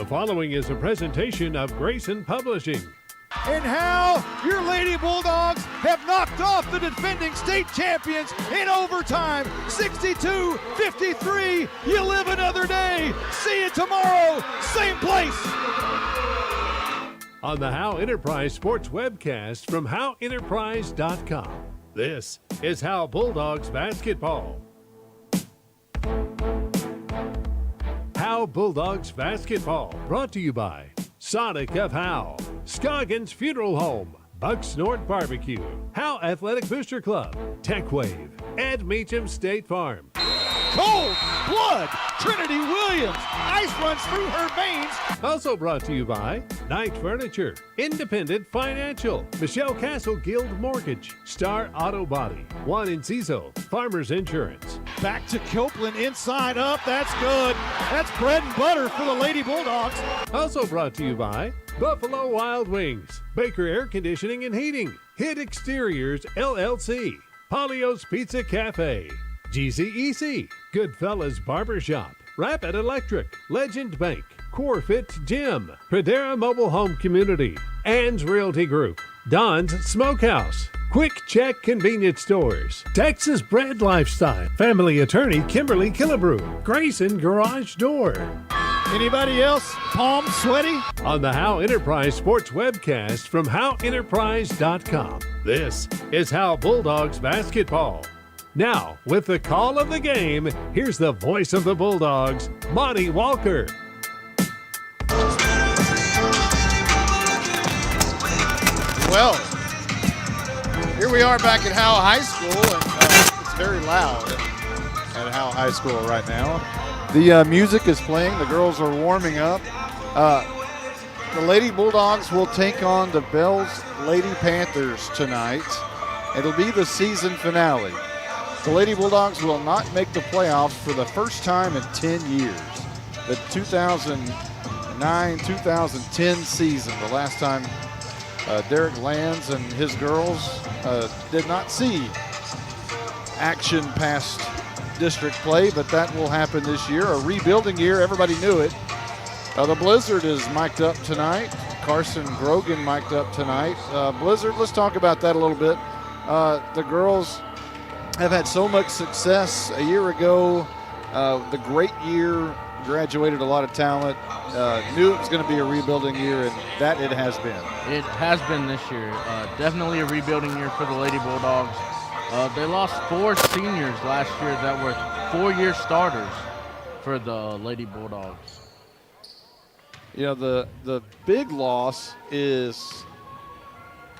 The following is a presentation of Grayson Publishing. And Howe, your Lady Bulldogs have knocked off the defending state champions in overtime. 62-53. You live another day. See you tomorrow. Same place. On the Howe Enterprise Sports webcast from HoweEnterprise.com. This is Howe Bulldogs basketball. Howe Bulldogs basketball brought to you by Sonic of Howe, Scoggins Funeral Home, Buck Snort Barbecue, Howe Athletic Booster Club, Tech Wave, Ed Meacham State Farm. Cold blood. Trinity Williams. Ice runs through her veins. Also brought to you by Knight Furniture, Independent Financial, Michelle Castle Guild Mortgage, Star Auto Body, Juan Enciso, Farmers Insurance. Back to Copeland, inside up. That's good. That's bread and butter for the Lady Bulldogs. Also brought to you by Buffalo Wild Wings, Baker Air Conditioning and Heating, Hit Exteriors LLC, Polio's Pizza Cafe, GCEC, Goodfellas Barbershop, Rapid Electric, Legend Bank, Corefit Gym, Pradera Mobile Home Community, Ann's Realty Group, Don's Smokehouse, Quick Check Convenience Stores, Texas Bread Lifestyle, Family Attorney Kimberly Killebrew, Grayson Garage Door. Anybody else? Palm sweaty? On the Howe Enterprise Sports webcast from HoweEnterprise.com. This is Howe Bulldogs basketball. Now, with the call of the game, here's the voice of the Bulldogs, Monty Walker. Well, here we are back at Howe High School, and it's very loud at Howe High School right now. The music is playing. The girls are warming up. The Lady Bulldogs will take on the Bells Lady Panthers tonight. It'll be the season finale. The Lady Bulldogs will not make the playoffs for the first time in 10 years. The 2009-2010 season, the last time Derek Lands and his girls did not see action past district play, but that will happen this year. A rebuilding year, everybody knew it. The Blizzard is mic'd up tonight. Carson Grogan mic'd up tonight. Blizzard, let's talk about that a little bit. The girls have had so much success. A year ago, the great year, graduated a lot of talent, knew it was going to be a rebuilding year, and that it has been. It has been this year. Definitely a rebuilding year for the Lady Bulldogs. They lost 4 seniors last year that were 4-year starters for the Lady Bulldogs. You know, the big loss is,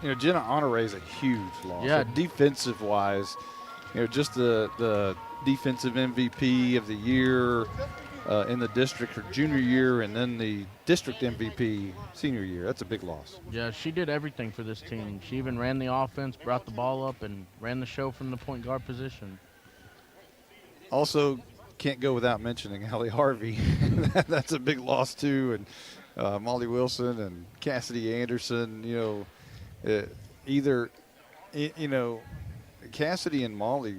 Jenna Honore is a huge loss. Yeah. Defensive-wise, just the defensive MVP of the year in the district her junior year, and then the district MVP senior year. That's a big loss. Yeah, she did everything for this team. She even ran the offense, brought the ball up, and ran the show from the point guard position. Also, can't go without mentioning Allie Harvey. That's a big loss too, and Molly Wilson and Cassidy Anderson. Cassidy and Molly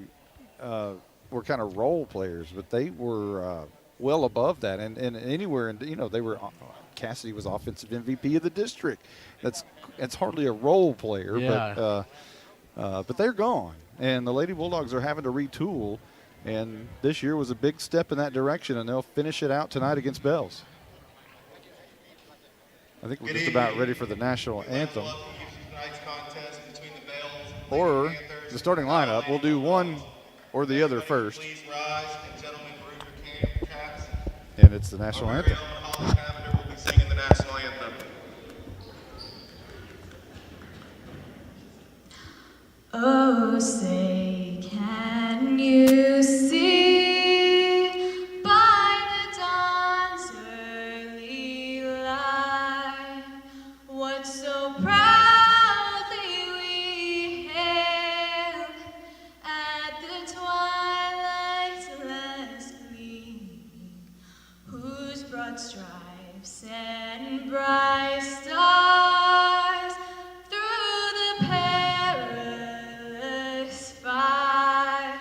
were kind of role players, but they were well above that, and anywhere, and they were. Cassidy was offensive MVP of the district. That's hardly a role player, yeah. But they're gone, and the Lady Bulldogs are having to retool. And this year was a big step in that direction, and they'll finish it out tonight against Bells. I think we're just about ready for the national anthem. Or the starting lineup. We'll do one or the other first. And it's the national anthem. Oh, say, can you see by the dawn's early light what so proudly we hailed at the twilight's last gleaming, whose broad stripes and bright stars through the perilous fight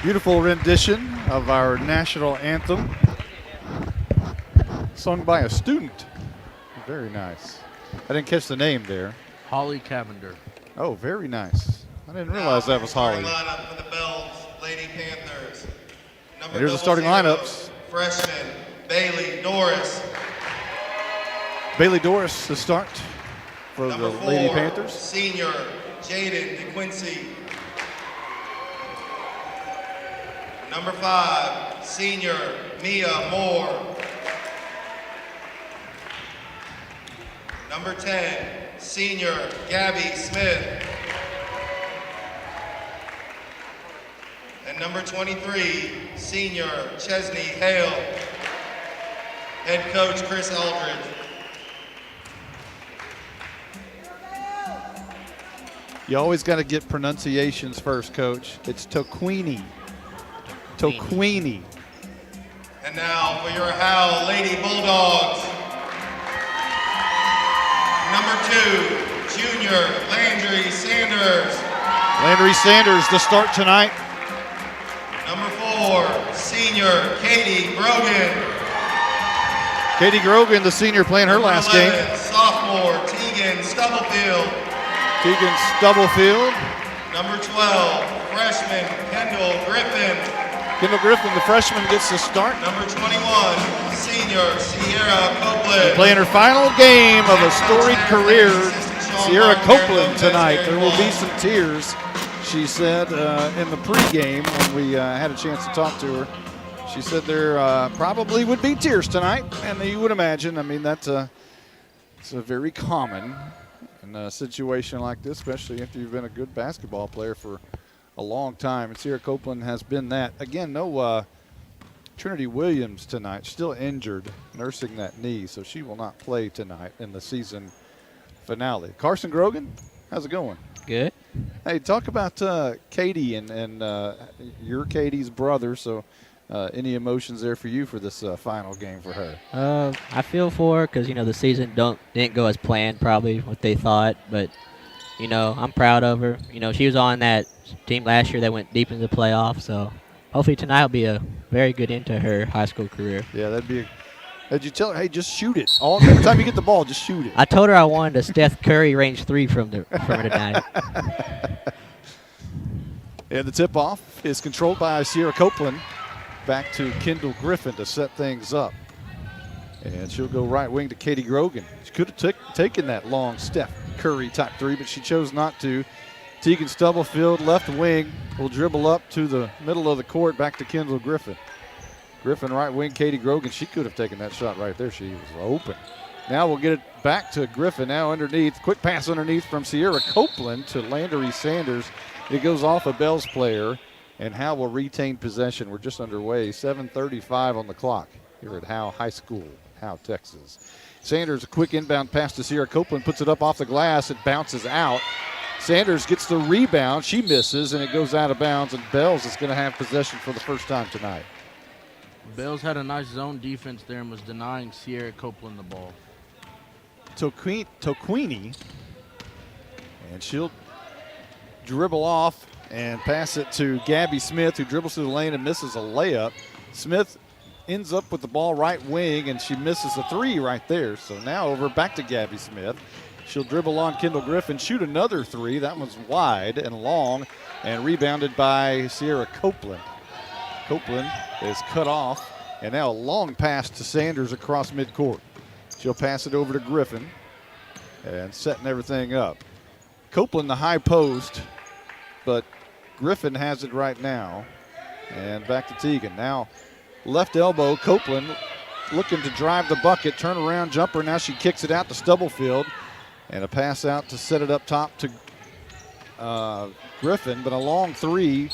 Beautiful rendition of our national anthem, sung by a student. Very nice. I didn't catch the name there. Holly Cavender. Oh, very nice. I didn't realize that was Holly. Lineup for the Bells Lady Panthers. And here's the starting lineups. Freshman Bailey Doris. Bailey Doris to start for the Number 4, Lady Panthers. Senior Jaden DeQuincy. Number 5, Senior Mia Moore. Number 10, Senior Gabby Smith. And number 23, Senior Chesney Hale. Head coach Chris Eldridge. You always got to get pronunciations first, Coach. It's Toqueenie. Toqueenie. And now for your Howe Lady Bulldogs. Number 2, Junior Landry Sanders. Landry Sanders to start tonight. Number 4, Senior Katie Grogan. Katie Grogan, the senior, playing her last game. Sophomore Tegan Stubblefield. Tegan Stubblefield. Number 12, freshman Kendall Griffin. Kendall Griffin, the freshman, gets the start. Number 21, senior Sierra Copeland. Playing her final game of a storied career, Sierra Copeland tonight. There will be some tears, she said in the pregame when we had a chance to talk to her. She said there probably would be tears tonight, and you would imagine. I mean, it's a very common in a situation like this, especially if you've been a good basketball player for a long time. And Sierra Copeland has been that. Again, no Trinity Williams tonight, still injured, nursing that knee, so she will not play tonight in the season finale. Carson Grogan, how's it going? Good. Hey, talk about Katie and you're Katie's brother, so any emotions there for you for this final game for her? I feel for her because, the season didn't go as planned, probably what they thought. But, I'm proud of her. She was on that team last year that went deep into the playoffs. So hopefully tonight will be a very good end to her high school career. Yeah, that'd be did you tell her, hey, just shoot it. Every time you get the ball, just shoot it. I told her I wanted a Steph Curry range 3 from her tonight. And the tip-off is controlled by Sierra Copeland. Back to Kendall Griffin to set things up. And she'll go right wing to Katie Grogan. She could have taken that long Steph Curry type 3, but she chose not to. Tegan Stubblefield, left wing, will dribble up to the middle of the court, back to Kendall Griffin. Griffin right wing, Katie Grogan. She could have taken that shot right there. She was open. Now we'll get it back to Griffin. Now underneath. Quick pass underneath from Sierra Copeland to Landry Sanders. It goes off a Bells player, and Howe will retain possession. We're just underway. 7:35 on the clock here at Howe High School, Howe, Texas. Sanders, a quick inbound pass to Sierra Copeland, puts it up off the glass. It bounces out. Sanders gets the rebound. She misses, and it goes out of bounds, and Bells is going to have possession for the first time tonight. Bells had a nice zone defense there and was denying Sierra Copeland the ball. Toqueenie, and she'll dribble off and pass it to Gabby Smith, who dribbles through the lane and misses a layup. Smith ends up with the ball right wing, and she misses a 3 right there. So now over back to Gabby Smith. She'll dribble on Kendall Griffin, shoot another 3. That one's wide and long, and rebounded by Sierra Copeland. Copeland is cut off, and now a long pass to Sanders across midcourt. She'll pass it over to Griffin and setting everything up. Copeland the high post, but Griffin has it right now. And back to Tegan. Now left elbow, Copeland looking to drive the bucket, turn around jumper. Now she kicks it out to Stubblefield. And a pass out to set it up top to Griffin, but a long 3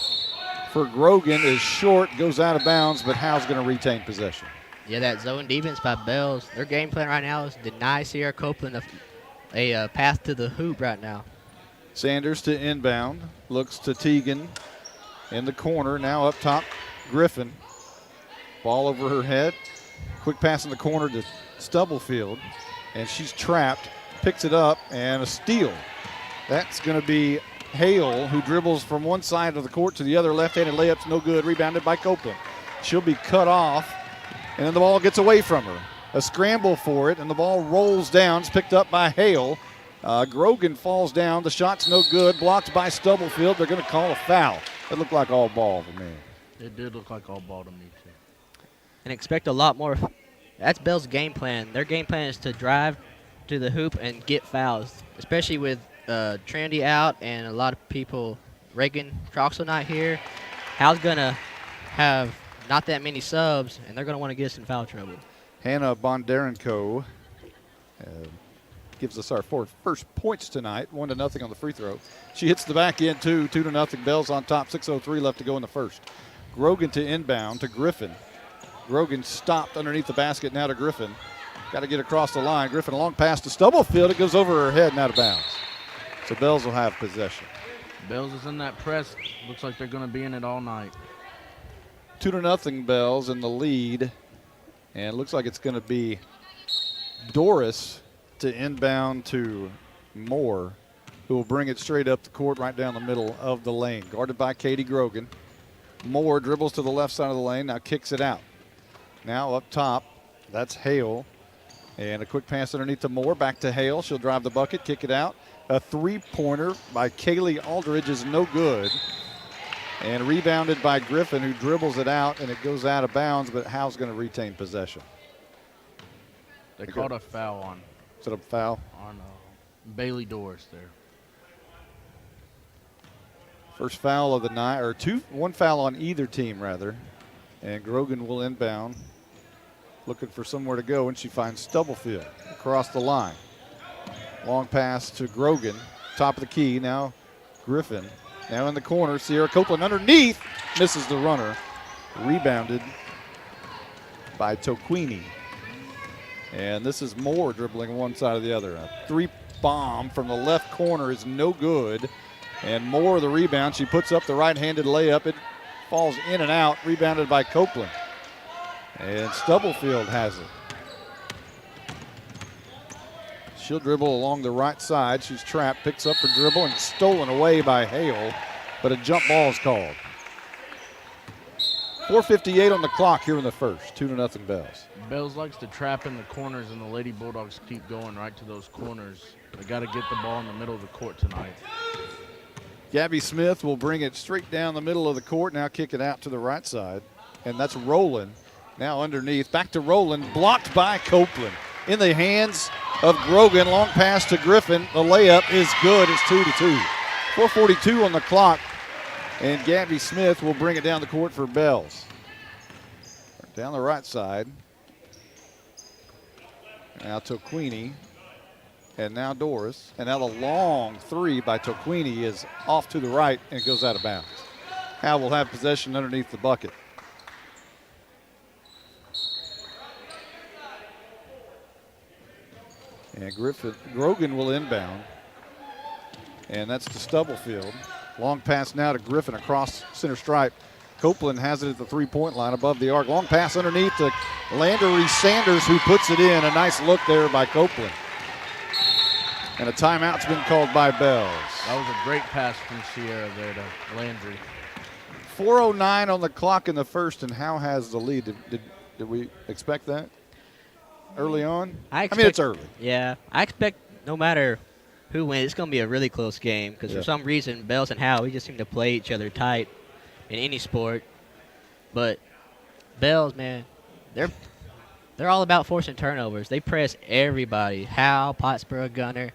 for Grogan is short, goes out of bounds, but Howe's going to retain possession. Yeah, that zone defense by Bells. Their game plan right now is deny Sierra Copeland a path to the hoop right now. Sanders to inbound, looks to Tegan in the corner. Now up top, Griffin. Ball over her head. Quick pass in the corner to Stubblefield, and she's trapped. Picks it up, and a steal. That's going to be Hale, who dribbles from one side of the court to the other. Left-handed layup's no good. Rebounded by Copeland. She'll be cut off, and then the ball gets away from her. A scramble for it, and the ball rolls down. It's picked up by Hale. Grogan falls down. The shot's no good. Blocked by Stubblefield. They're going to call a foul. It looked like all ball to me. It did look like all ball to me, too. And expect a lot more. That's Bell's game plan. Their game plan is to drive to the hoop and get fouls, especially with Trandy out and a lot of people. Reagan Troxel not here. Howe's going to have not that many subs, and they're going to want to get us in foul trouble. Hannah Bondarenko gives us our first points tonight, 1-0 on the free throw. She hits the back end, 2-0. Bell's on top, 6:03 left to go in the first. Grogan to inbound to Griffin. Grogan stopped underneath the basket, now to Griffin. Got to get across the line. Griffin, a long pass to Stubblefield. It goes over her head and out of bounds. So Bells will have possession. Bells is in that press. Looks like they're going to be in it all night. 2-0 Bells in the lead. And it looks like it's going to be Doris to inbound to Moore, who will bring it straight up the court right down the middle of the lane. Guarded by Katie Grogan. Moore dribbles to the left side of the lane, now kicks it out. Now up top, that's Hale. And a quick pass underneath to Moore, back to Hale. She'll drive the bucket, kick it out. A three-pointer by Kaylee Aldridge is no good. And rebounded by Griffin, who dribbles it out, and it goes out of bounds, but Howe's going to retain possession. They called a foul on. Is it a foul? On Bailey Doris there. First foul of the night, or one foul on either team, rather. And Grogan will inbound, looking for somewhere to go, and she finds Stubblefield across the line. Long pass to Grogan, top of the key. Now Griffin, now in the corner. Sierra Copeland underneath, misses the runner. Rebounded by Toquini. And this is Moore dribbling one side or the other. A three bomb from the left corner is no good. And Moore the rebound. She puts up the right-handed layup. It falls in and out, rebounded by Copeland. And Stubblefield has it. She'll dribble along the right side. She's trapped, picks up her dribble, and stolen away by Hale. But a jump ball is called. 4:58 on the clock here in the first. 2-0 Bells. Bells likes to trap in the corners, and the Lady Bulldogs keep going right to those corners. They got to get the ball in the middle of the court tonight. Gabby Smith will bring it straight down the middle of the court. Now kick it out to the right side. And that's Rowland. Now underneath. Back to Rowland. Blocked by Copeland. In the hands of Grogan. Long pass to Griffin. The layup is good. It's 2-2. 4:42 on the clock. And Gabby Smith will bring it down the court for Bells. Down the right side. Now Toquini. And now Doris. And now the long three by Toquini is off to the right and goes out of bounds. Howe will have possession underneath the bucket. And Grogan will inbound. And that's to Stubblefield. Long pass now to Griffin across center stripe. Copeland has it at the three-point line above the arc. Long pass underneath to Landry Sanders, who puts it in. A nice look there by Copeland. And a timeout's been called by Bells. That was a great pass from Sierra there to Landry. 4:09 on the clock in the first, and Howe has the lead. Did we expect that early on? I mean, it's early. Yeah, I expect no matter who wins, it's going to be a really close game because for some reason, Bells and Howe, we just seem to play each other tight in any sport. But Bells, man, they're all about forcing turnovers. They press everybody. Howe, Pottsboro, Gunner.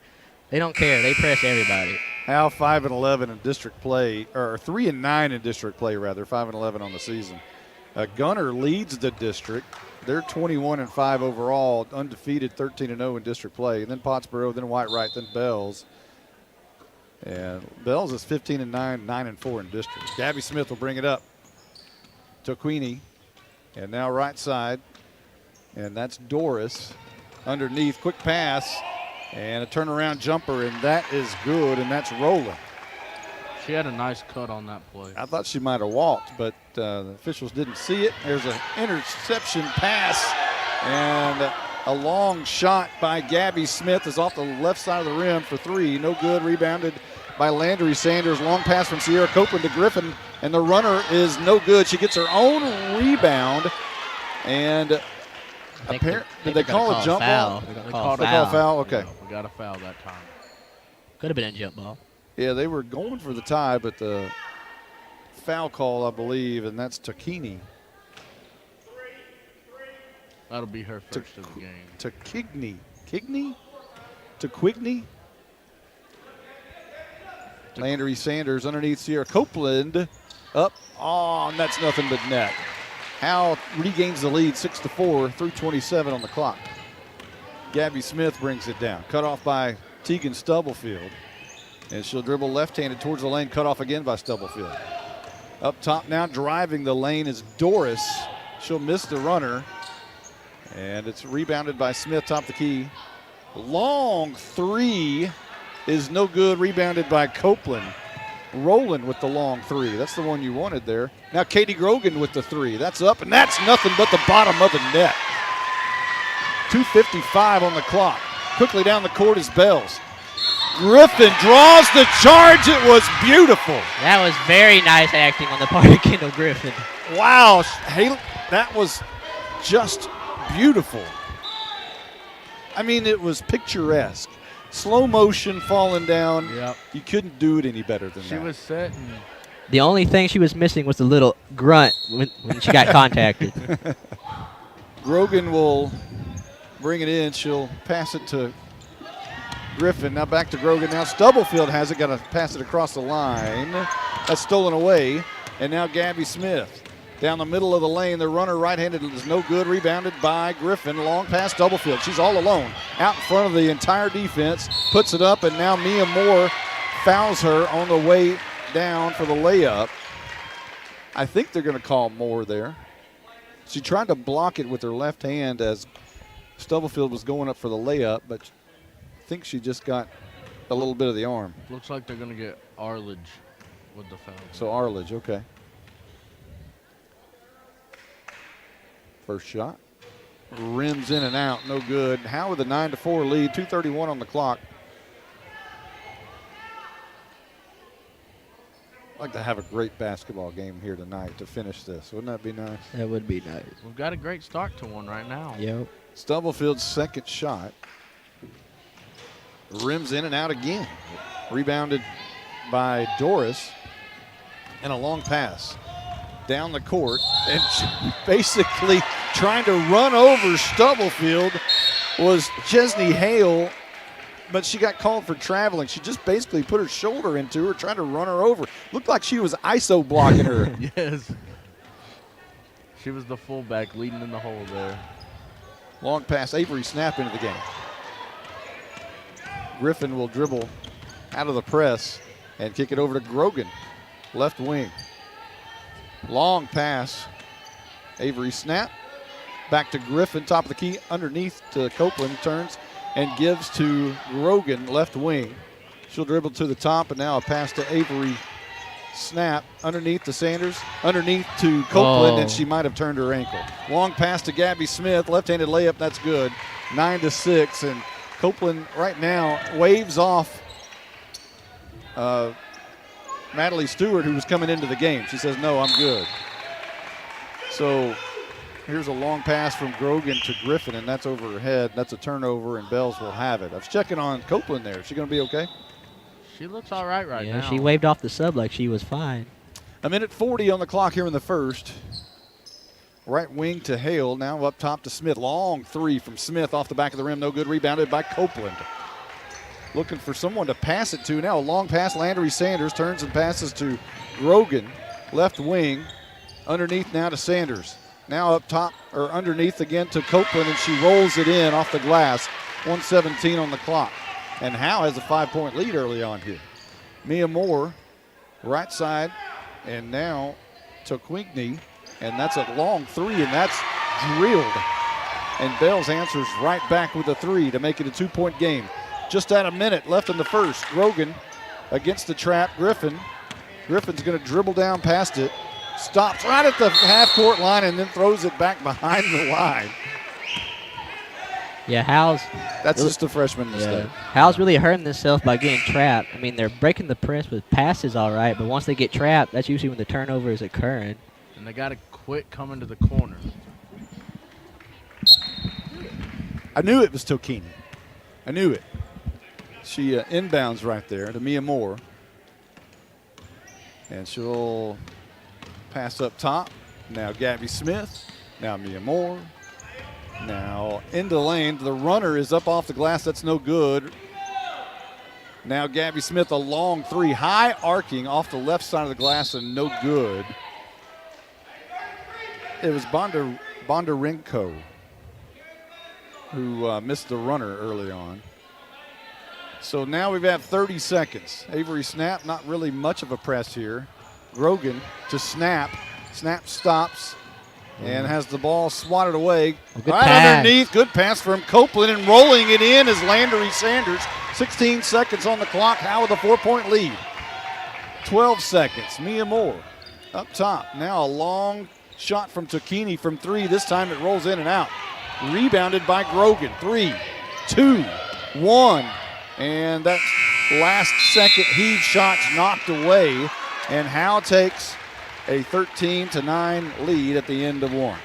They don't care. They press everybody. Howe 5-11 in district play, or 3-9 in district play, rather. 5-11 on the season. Gunner leads the district. They're 21-5 overall, undefeated, 13-0 in district play. And then Pottsboro, then Whitewright, then Bells. And Bells is 15-9, 9-4 in district. Gabby Smith will bring it up. Toquini, and now right side. And that's Doris underneath. Quick pass and a turnaround jumper, and that is good, and that's Rowland. She had a nice cut on that play. I thought she might have walked, but the officials didn't see it. There's an interception pass, and A long shot by Gabby Smith is off the left side of the rim for three. No good. Rebounded by Landry Sanders. Long pass from Sierra Copeland to Griffin, and the runner is no good. She gets her own rebound, and did they call a jump ball? They called a foul. Okay. We got a foul that time. Could have been a jump ball. Yeah, they were going for the tie, but the foul call, I believe, and that's Takini. That'll be her first of the game. To Kigney? To Quigney? Landry Sanders underneath Sierra Copeland. Up. Oh, and that's nothing but net. Howe regains the lead 6-4, 3:27 on the clock. Gabby Smith brings it down. Cut off by Tegan Stubblefield. And she'll dribble left-handed towards the lane. Cut off again by Stubblefield. Up top now, driving the lane is Doris. She'll miss the runner. And it's rebounded by Smith, top the key. Long three is no good, rebounded by Copeland. Rowland with the long three. That's the one you wanted there. Now Katie Grogan with the three. That's up, and that's nothing but the bottom of the net. 2:55 on the clock. Quickly down the court is Bells. Griffin draws the charge. It was beautiful. That was very nice acting on the part of Kendall Griffin. Wow, Haley, that was just beautiful. I mean, it was picturesque. Slow motion falling down. Yep. You couldn't do it any better than She that. was set. And The only thing she was missing was a little grunt when she got contacted. Grogan will bring it in. She'll pass it to Griffin. Now back to Grogan. Now Stubblefield has it. Got to pass it across the line. That's stolen away. And now Gabby Smith. Down the middle of the lane, the runner right-handed is no good. Rebounded by Griffin. Long pass, Stubblefield. She's all alone. Out in front of the entire defense. Puts it up, and now Mia Moore fouls her on the way down for the layup. I think they're going to call Moore there. She tried to block it with her left hand as Stubblefield was going up for the layup, but I think she just got a little bit of the arm. looks like they're going to get Arledge with the foul. So Arledge, okay. First shot. Rims in and out, no good. Howe with a 9-4 lead, 2:31 on the clock. I'd like to have a great basketball game here tonight to finish this. Wouldn't that be nice? That would be nice. We've got a great start to one right now. Yep. Stubblefield's second shot. Rims in and out again. Rebounded by Doris. And a long pass down the court. And basically trying to run over Stubblefield was Chesney Hale, but she got called for traveling. She just basically put her shoulder into her, trying to run her over. Looked like she was ISO blocking her. Yes. She was the fullback leading in the hole there. Long pass, Avery Snap into the game. Griffin will dribble out of the press and kick it over to Grogan, left wing. Long pass, Avery Snap. Back to Griffin, top of the key, underneath to Copeland, turns and gives to Grogan, left wing. She'll dribble to the top, and now a pass to Avery Snap, underneath to Sanders, underneath to Copeland, and she might have turned her ankle. Long pass to Gabby Smith, left-handed layup, that's good. 9-6, and Copeland right now waves off Natalie Stewart, who was coming into the game. She says, no, I'm good. So here's a long pass from Grogan to Griffin, and that's over her head. That's a turnover, and Bells will have it. I was checking on Copeland there. Is she going to be okay? She looks all right now. Yeah, she waved off the sub like she was fine. A minute 40 on the clock here in the first. Right wing to Hale, now up top to Smith. Long three from Smith off the back of the rim, no good. Rebounded by Copeland. Looking for someone to pass it to. Now a long pass, Landry Sanders turns and passes to Grogan, left wing. Underneath now to Sanders. Now up top, or underneath again to Copeland, and she rolls it in off the glass. 1:17 on the clock. And Howe has a 5-point lead early on here. Mia Moore, right side, and now to Quigney, and that's a long three, and that's drilled. And Bells answers right back with a three to make it a 2-point game. Just at a minute left in the first. Grogan against the trap. Griffin's going to dribble down past it. Stops right at the half-court line and then throws it back behind the line. Yeah, Howe's That's really, just a freshman mistake. Howe's really hurting themselves by getting trapped. I mean, they're breaking the press with passes all right, but once they get trapped, that's usually when the turnover is occurring. And they got to quit coming to the corner. I knew it was Tokini. I knew it. She inbounds right there to Mia Moore. And she'll pass up top. Now Gabby Smith. Now Mia Moore. Now into the lane. The runner is up off the glass. That's no good. Now Gabby Smith, a long three. High arcing off the left side of the glass and no good. It was Bondarenko who missed the runner early on. So now we've got 30 seconds. Avery Snap, not really much of a press here. Grogan to Snap. Snap stops and has the ball swatted away. Right underneath. Good pass from Copeland, and rolling it in is Landry Sanders. 16 seconds on the clock. Howe with a 4-point lead. 12 seconds. Mia Moore up top. Now a long shot from Tokini from three. This time it rolls in and out. Rebounded by Grogan. 3, 2, 1. And that last second heave shot's knocked away. And Howe takes a 13-9 lead at the end of one.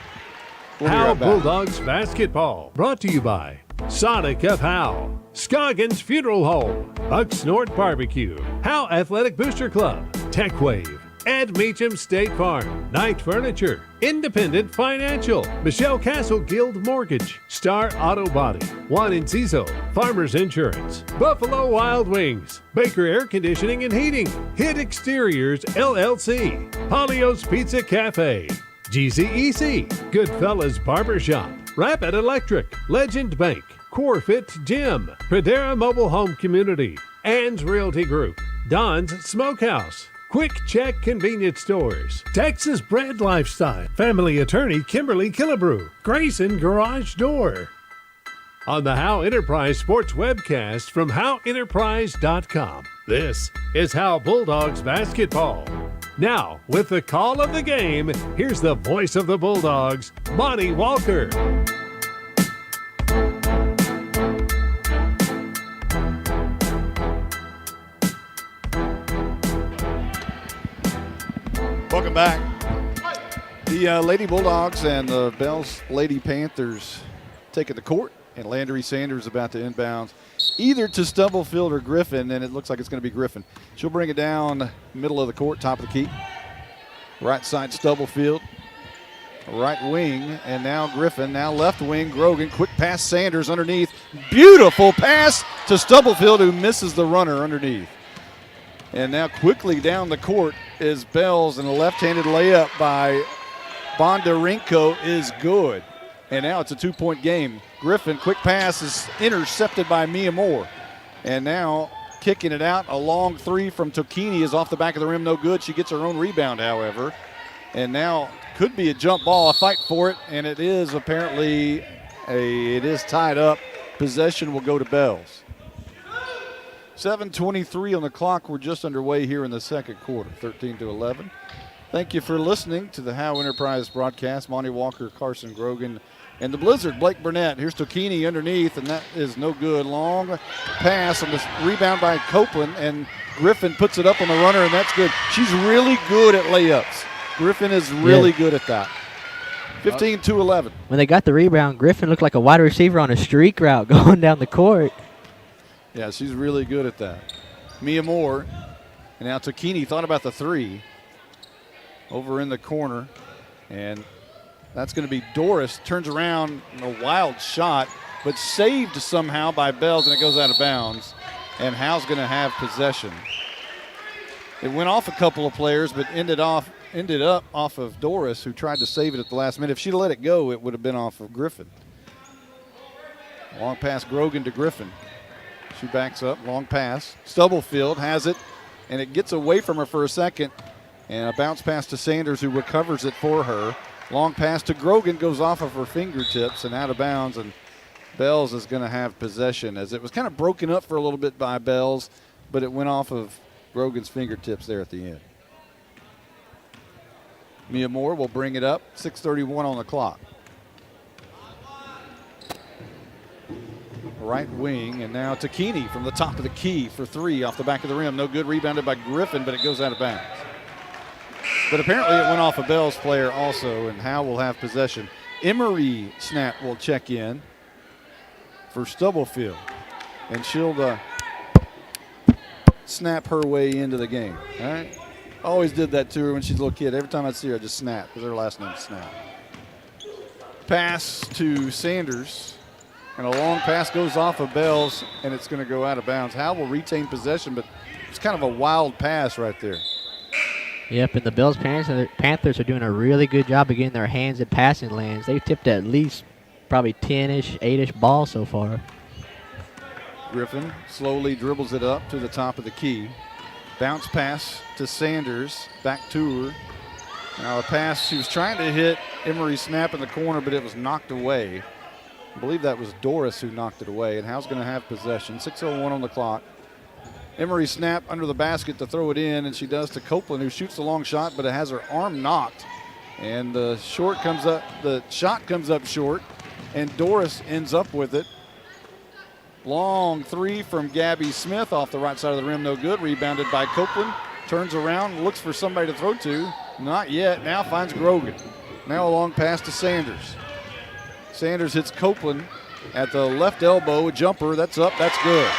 We'll Howe right back. Bulldogs basketball brought to you by Sonic of Howe, Scoggins Funeral Home, Bucksnort Barbecue, Howe Athletic Booster Club, TechWave, Ed Meacham State Farm, Knight Furniture, Independent Financial, Michelle Castle Guild Mortgage, Star Auto Body, Juan Enciso, Farmers Insurance, Buffalo Wild Wings, Baker Air Conditioning and Heating, Hit Exteriors LLC, Polio's Pizza Cafe, GCEC, Goodfellas Barbershop, Rapid Electric, Legend Bank, Corefit Gym, Pradera Mobile Home Community, Ann's Realty Group, Don's Smokehouse, Quick Check Convenience Stores, Texas Bred Lifestyle, Family Attorney Kimberly Killebrew, Grayson Garage Door. On the Howe Enterprise Sports webcast from HoweEnterprise.com, this is Howe Bulldogs basketball. Now, with the call of the game, here's the voice of the Bulldogs, Monty Walker. Welcome back. The Lady Bulldogs and the Bells Lady Panthers taking the court, and Landry Sanders about to inbound either to Stubblefield or Griffin, and it looks like it's going to be Griffin. She'll bring it down middle of the court, top of the key. Right side Stubblefield, right wing, and now Griffin. Now left wing, Grogan. Quick pass, Sanders underneath. Beautiful pass to Stubblefield, who misses the runner underneath. And now quickly down the court is Bells, and a left-handed layup by Bondarenko is good. And now it's a 2-point game. Griffin, quick pass is intercepted by Mia Moore. And now kicking it out, a long three from Tokini is off the back of the rim, no good. She gets her own rebound, however. And now could be a jump ball, a fight for it, and it is apparently it is tied up. Possession will go to Bells. 7:23 on the clock. We're just underway here in the second quarter, 13-11. Thank you for listening to the Howe Enterprise broadcast. Monty Walker, Carson Grogan, and the Blizzard, Blake Burnett. Here's Tokini underneath, and that is no good. Long pass on this rebound by Copeland, and Griffin puts it up on the runner, and that's good. She's really good at layups. Griffin is really good at that. 15-11. When they got the rebound, Griffin looked like a wide receiver on a streak route going down the court. Yeah, she's really good at that. Mia Moore, and now Tokini thought about the three. Over in the corner, and that's going to be Doris. Turns around, a wild shot, but saved somehow by Bells, and it goes out of bounds. And Howe's going to have possession. It went off a couple of players, but ended up off of Doris, who tried to save it at the last minute. If she'd let it go, it would have been off of Griffin. Long pass, Grogan to Griffin. She backs up, long pass. Stubblefield has it, and it gets away from her for a second. And a bounce pass to Sanders, who recovers it for her. Long pass to Grogan, goes off of her fingertips and out of bounds. And Bells is going to have possession, as it was kind of broken up for a little bit by Bells, but it went off of Grogan's fingertips there at the end. Mia Moore will bring it up. 6:31 on the clock. right wing. And now Takini from the top of the key for three off the back of the rim. No good. Rebounded by Griffin, but it goes out of bounds. But apparently it went off a Bell's player also, and Howe will have possession. Emery Snap will check in for Stubblefield, and she'll snap her way into the game. All right. Always did that to her when she was a little kid. Every time I'd see her, I'd just snap because her last name's Snap. Pass to Sanders, and a long pass goes off of Bell's, and it's going to go out of bounds. Howe will retain possession, but it's kind of a wild pass right there. Yep, and the Bills Panthers are doing a really good job of getting their hands in passing lanes. They've tipped at least probably 10-ish, 8-ish balls so far. Griffin slowly dribbles it up to the top of the key. Bounce pass to Sanders, back to her. Now a pass, she was trying to hit Emery Snap in the corner, but it was knocked away. I believe that was Doris who knocked it away, and Howe's going to have possession. 6:01 on the clock. Emery Snap under the basket to throw it in, and she does to Copeland, who shoots the long shot, but it has her arm knocked. And the shot comes up short, and Doris ends up with it. Long three from Gabby Smith off the right side of the rim, no good. Rebounded by Copeland. Turns around, looks for somebody to throw to. Not yet. Now finds Grogan. Now a long pass to Sanders. Sanders hits Copeland at the left elbow. A jumper. That's up. That's good.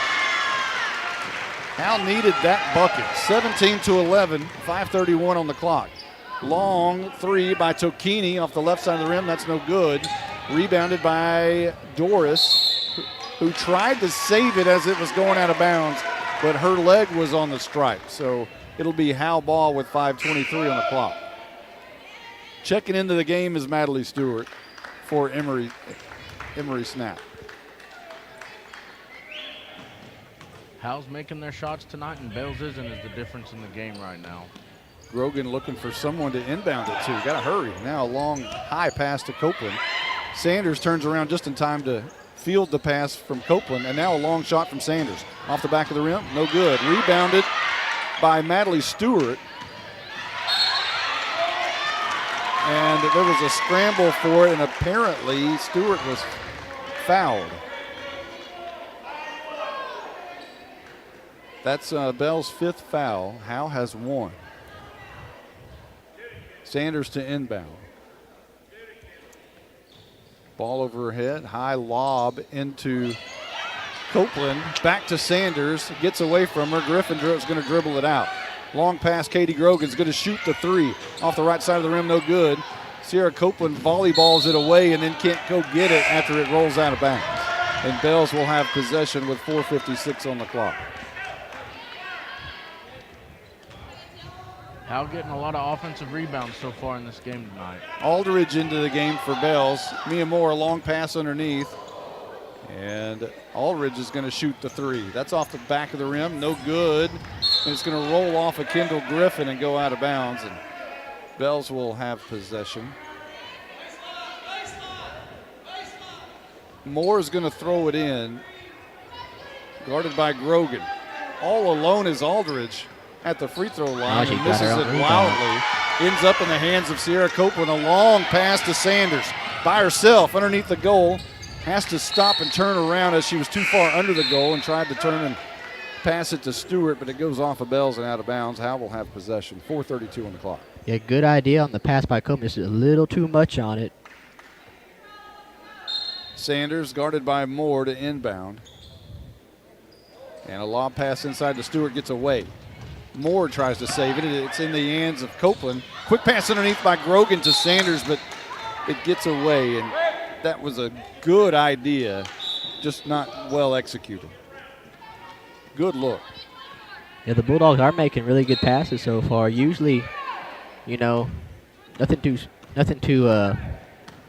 Howe needed that bucket. 17-11. 5:31 on the clock. Long three by Tokini off the left side of the rim. That's no good. Rebounded by Doris, who tried to save it as it was going out of bounds, but her leg was on the stripe. So it'll be Howe ball with 5:23 on the clock. Checking into the game is Madeline Stewart for Emery Snap. Howe's making their shots tonight, and Bell's isn't is the difference in the game right now. Grogan looking for someone to inbound it to. Got to hurry. Now a long high pass to Copeland. Sanders turns around just in time to field the pass from Copeland, and now a long shot from Sanders. Off the back of the rim, no good. Rebounded by Madeline Stewart. And there was a scramble for it, and apparently Stewart was fouled. That's Bell's fifth foul. Howe has one. Sanders to inbound. Ball over her head, high lob into Copeland. Back to Sanders, gets away from her. Griffin is going to dribble it out. Long pass, Katie Grogan's going to shoot the three. Off the right side of the rim, no good. Sierra Copeland volleyballs it away and then can't go get it after it rolls out of bounds. And Bells will have possession with 4:56 on the clock. Howe getting a lot of offensive rebounds so far in this game tonight. Aldridge into the game for Bells. Mia Moore, long pass underneath. And Aldridge is going to shoot the three. That's off the back of the rim, no good. And it's going to roll off of Kendall Griffin and go out of bounds. And Bells will have possession. Moore is going to throw it in. Guarded by Grogan. All alone is Aldridge at the free throw line and misses it wildly. Ends up in the hands of Sierra Copeland. A long pass to Sanders by herself underneath the goal. Has to stop and turn around as she was too far under the goal and tried to turn and pass it to Stewart, but it goes off of Bells and out of bounds. Howe will have possession. 4:32 on the clock. Yeah, good idea on the pass by Copeland. Just a little too much on it. Sanders guarded by Moore to inbound. And a lob pass inside to Stewart, gets away. Moore tries to save it. It's in the hands of Copeland. Quick pass underneath by Grogan to Sanders, but it gets away. And that was a good idea, just not well executed. Good look. Yeah, the Bulldogs are making really good passes so far. Usually, you know, nothing too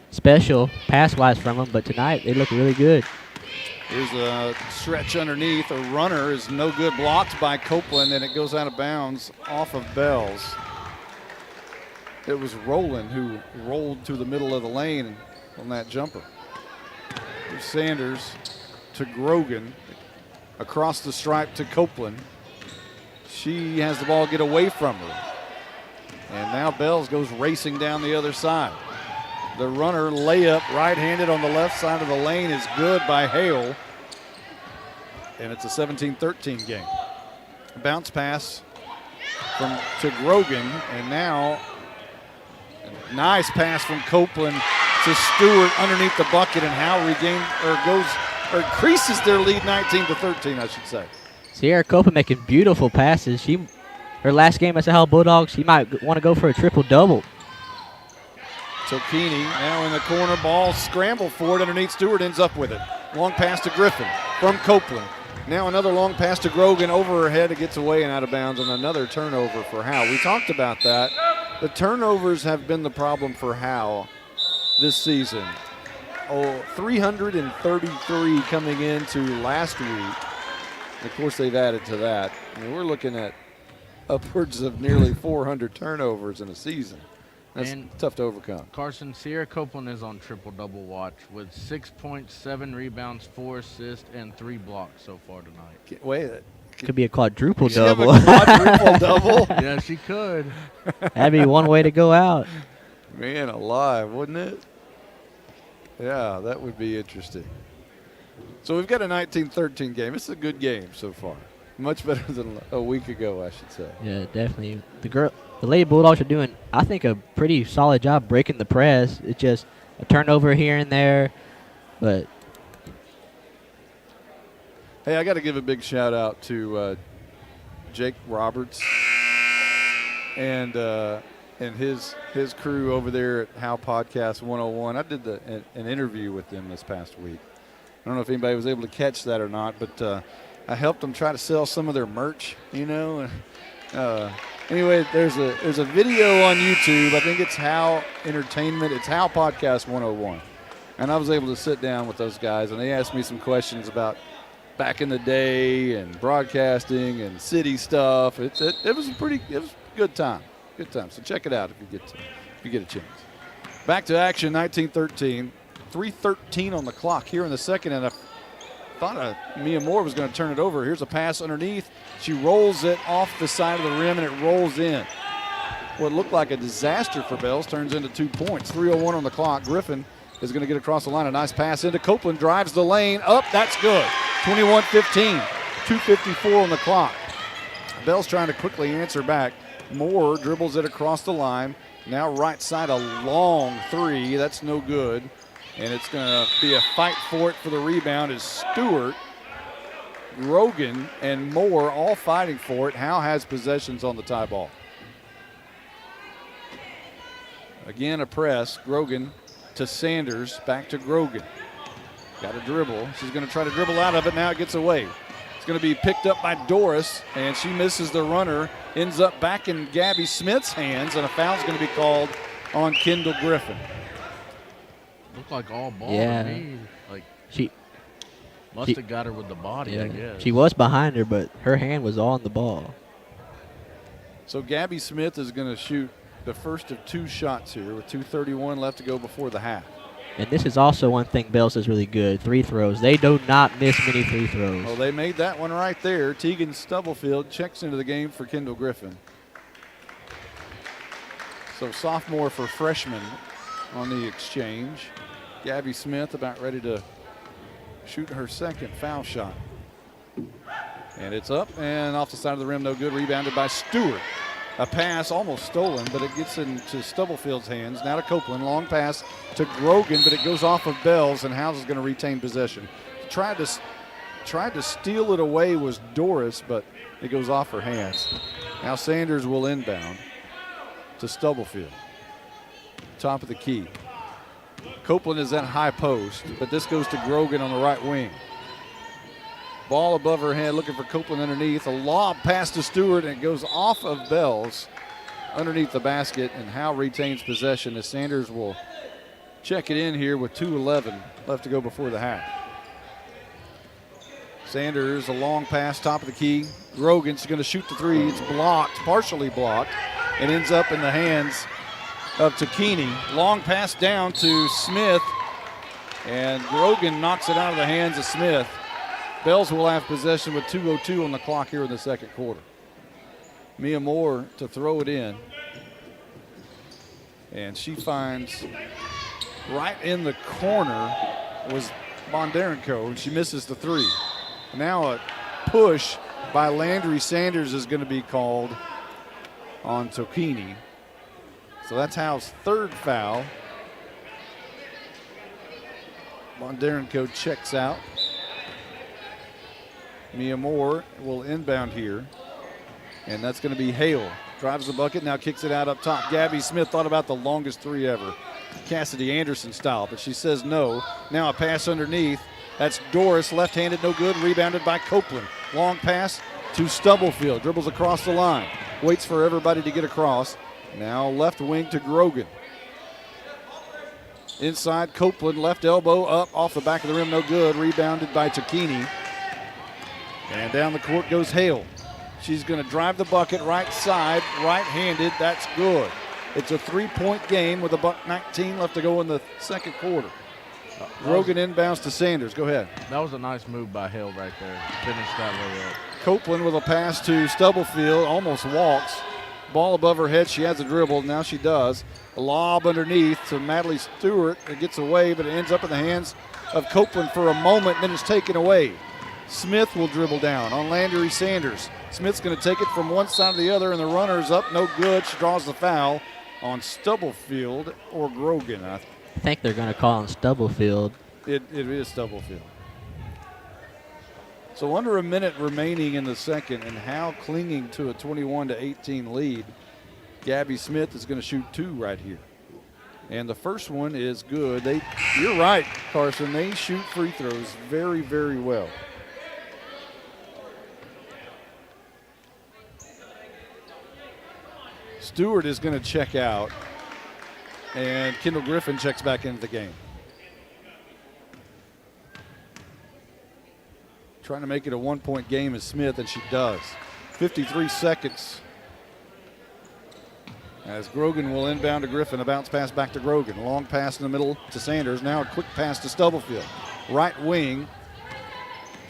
special pass-wise from them, but tonight they look really good. Here's a stretch underneath. A runner is no good, blocked by Copeland, and it goes out of bounds off of Bells. It was Rowland who rolled to the middle of the lane on that jumper. Here's Sanders to Grogan. Across the stripe to Copeland. She has the ball get away from her. And now Bells goes racing down the other side. The runner layup right-handed on the left side of the lane is good by Hale. and it's a 17-13 game. Bounce pass to Grogan, and now a nice pass from Copeland to Stewart underneath the bucket, and Howe increases their lead 19-13, I should say. Sierra Copeland making beautiful passes. Her last game as a Howe Bulldogs, she might want to go for a triple-double. Tokini now in the corner, ball scramble for it underneath. Stewart ends up with it. Long pass to Griffin from Copeland. Now another long pass to Grogan over her head. It gets away and out of bounds, and another turnover for Howe. We talked about that. The turnovers have been the problem for Howe this season. 333 coming into last week. Of course, they've added to that. I mean, we're looking at upwards of nearly 400 turnovers in a season. That's tough to overcome. Carson, Sierra Copeland is on triple-double watch with 6 points, 7 rebounds, 4 assists, and 3 blocks so far tonight. Wait, could be a quadruple double. Quadruple double? Yeah, she could. That'd be one way to go out. Man alive, wouldn't it? Yeah, that would be interesting. So we've got a 19-13 game. It's a good game so far. Much better than a week ago, I should say. Yeah, definitely. The Lady Bulldogs are doing, I think, a pretty solid job breaking the press. It's just a turnover here and there, but. Hey, I got to give a big shout out to Jake Roberts and his crew over there at Howe Podcast 101. I did an interview with them this past week. I don't know if anybody was able to catch that or not, but I helped them try to sell some of their merch, you know. Anyway, there's a video on YouTube. I think it's Howe Entertainment. It's Howe Podcast 101. And I was able to sit down with those guys, and they asked me some questions about back in the day and broadcasting and city stuff. It was a good time. Good time. So check it out if you get a chance. Back to action, 19-13. 3:13 on the clock here in the second, and I thought Mia Moore was going to turn it over. Here's a pass underneath. She rolls it off the side of the rim, and it rolls in. What looked like a disaster for Bells turns into 2 points. 3:01 on the clock. Griffin is going to get across the line. A nice pass into Copeland. Drives the lane. Up. That's good. 21-15. 2:54 on the clock. Bells trying to quickly answer back. Moore dribbles it across the line. Now right side, a long three. That's no good. And it's going to be a fight for it for the rebound as Stewart, Grogan, and Moore all fighting for it. Howe has possessions on the tie ball. Again, a press. Grogan to Sanders. Back to Grogan. Got a dribble. She's going to try to dribble out of it. Now it gets away. It's going to be picked up by Doris, and she misses the runner. Ends up back in Gabby Smith's hands, and a foul's going to be called on Kendall Griffin. Looked like all ball Yeah. to me. Like She must have got her with the body, I guess. She was behind her, but her hand was on the ball. So Gabby Smith is going to shoot the first of 2 shots here with 2:31 left to go before the half. And this is also one thing Bells is really good, free throws. They do not miss many free throws. Well, they made that one right there. Tegan Stubblefield checks into the game for Kendall Griffin. So sophomore for freshman on the exchange. Gabby Smith about ready to shoot her second foul shot. And it's up and off the side of the rim, no good. Rebounded by Stewart. A pass almost stolen, but it gets into Stubblefield's hands. Now to Copeland. Long pass to Grogan, but it goes off of Bells, and House is going to retain possession. Tried to steal it away was Doris, but it goes off her hands. Now Sanders will inbound to Stubblefield. Top of the key. Copeland is at high post, but this goes to Grogan on the right wing. Ball above her head, looking for Copeland underneath. A lob pass to Stewart, and it goes off of Bells underneath the basket, and Howe retains possession as Sanders will check it in here with 2:11 left to go before the half. Sanders, a long pass, top of the key. Grogan's going to shoot the three. It's blocked, partially blocked. It ends up in the hands of Tokini. Long pass down to Smith, and Grogan knocks it out of the hands of Smith. Bells will have possession with 2:02 on the clock here in the second quarter. Mia Moore to throw it in. And she finds right in the corner was Bondarenko, and she misses the three. Now a push by Landry Sanders is going to be called on Tokini. So that's Howe's third foul. Bondarenko checks out. Mia Moore will inbound here. And that's going to be Hale. Drives the bucket, now kicks it out up top. Gabby Smith thought about the longest three ever. Cassidy Anderson style, but she says no. Now a pass underneath. That's Doris, left-handed, no good. Rebounded by Copeland. Long pass to Stubblefield. Dribbles across the line. Waits for everybody to get across. Now left wing to Grogan. Inside Copeland, left elbow up off the back of the rim, no good. Rebounded by Tokini. And down the court goes Hale. She's going to drive the bucket right side, right-handed. That's good. It's a 3-point game with $1:19 left to go in the second quarter. Grogan inbounds to Sanders. Go ahead. That was a nice move by Hale right there. Finish that way up. Copeland with a pass to Stubblefield. Almost walks. Ball above her head. She has a dribble. Now she does. A lob underneath to Madeline Stewart. It gets away, but it ends up in the hands of Copeland for a moment, then it's taken away. Smith will dribble down on Landry Sanders. Smith's going to take it from one side to the other, and the runner's up. No good. She draws the foul on Stubblefield or Grogan. I think they're going to call on Stubblefield. It is Stubblefield. So under a minute remaining in the second, and Howe clinging to a 21-18 lead. Gabby Smith is going to shoot two right here. And the first one is good. You're right, Carson. They shoot free throws very, very well. Stewart is going to check out, and Kendall Griffin checks back into the game. Trying to make it a one-point game is Smith, and she does. 53 seconds. As Grogan will inbound to Griffin, a bounce pass back to Grogan. Long pass in the middle to Sanders. Now a quick pass to Stubblefield. Right wing.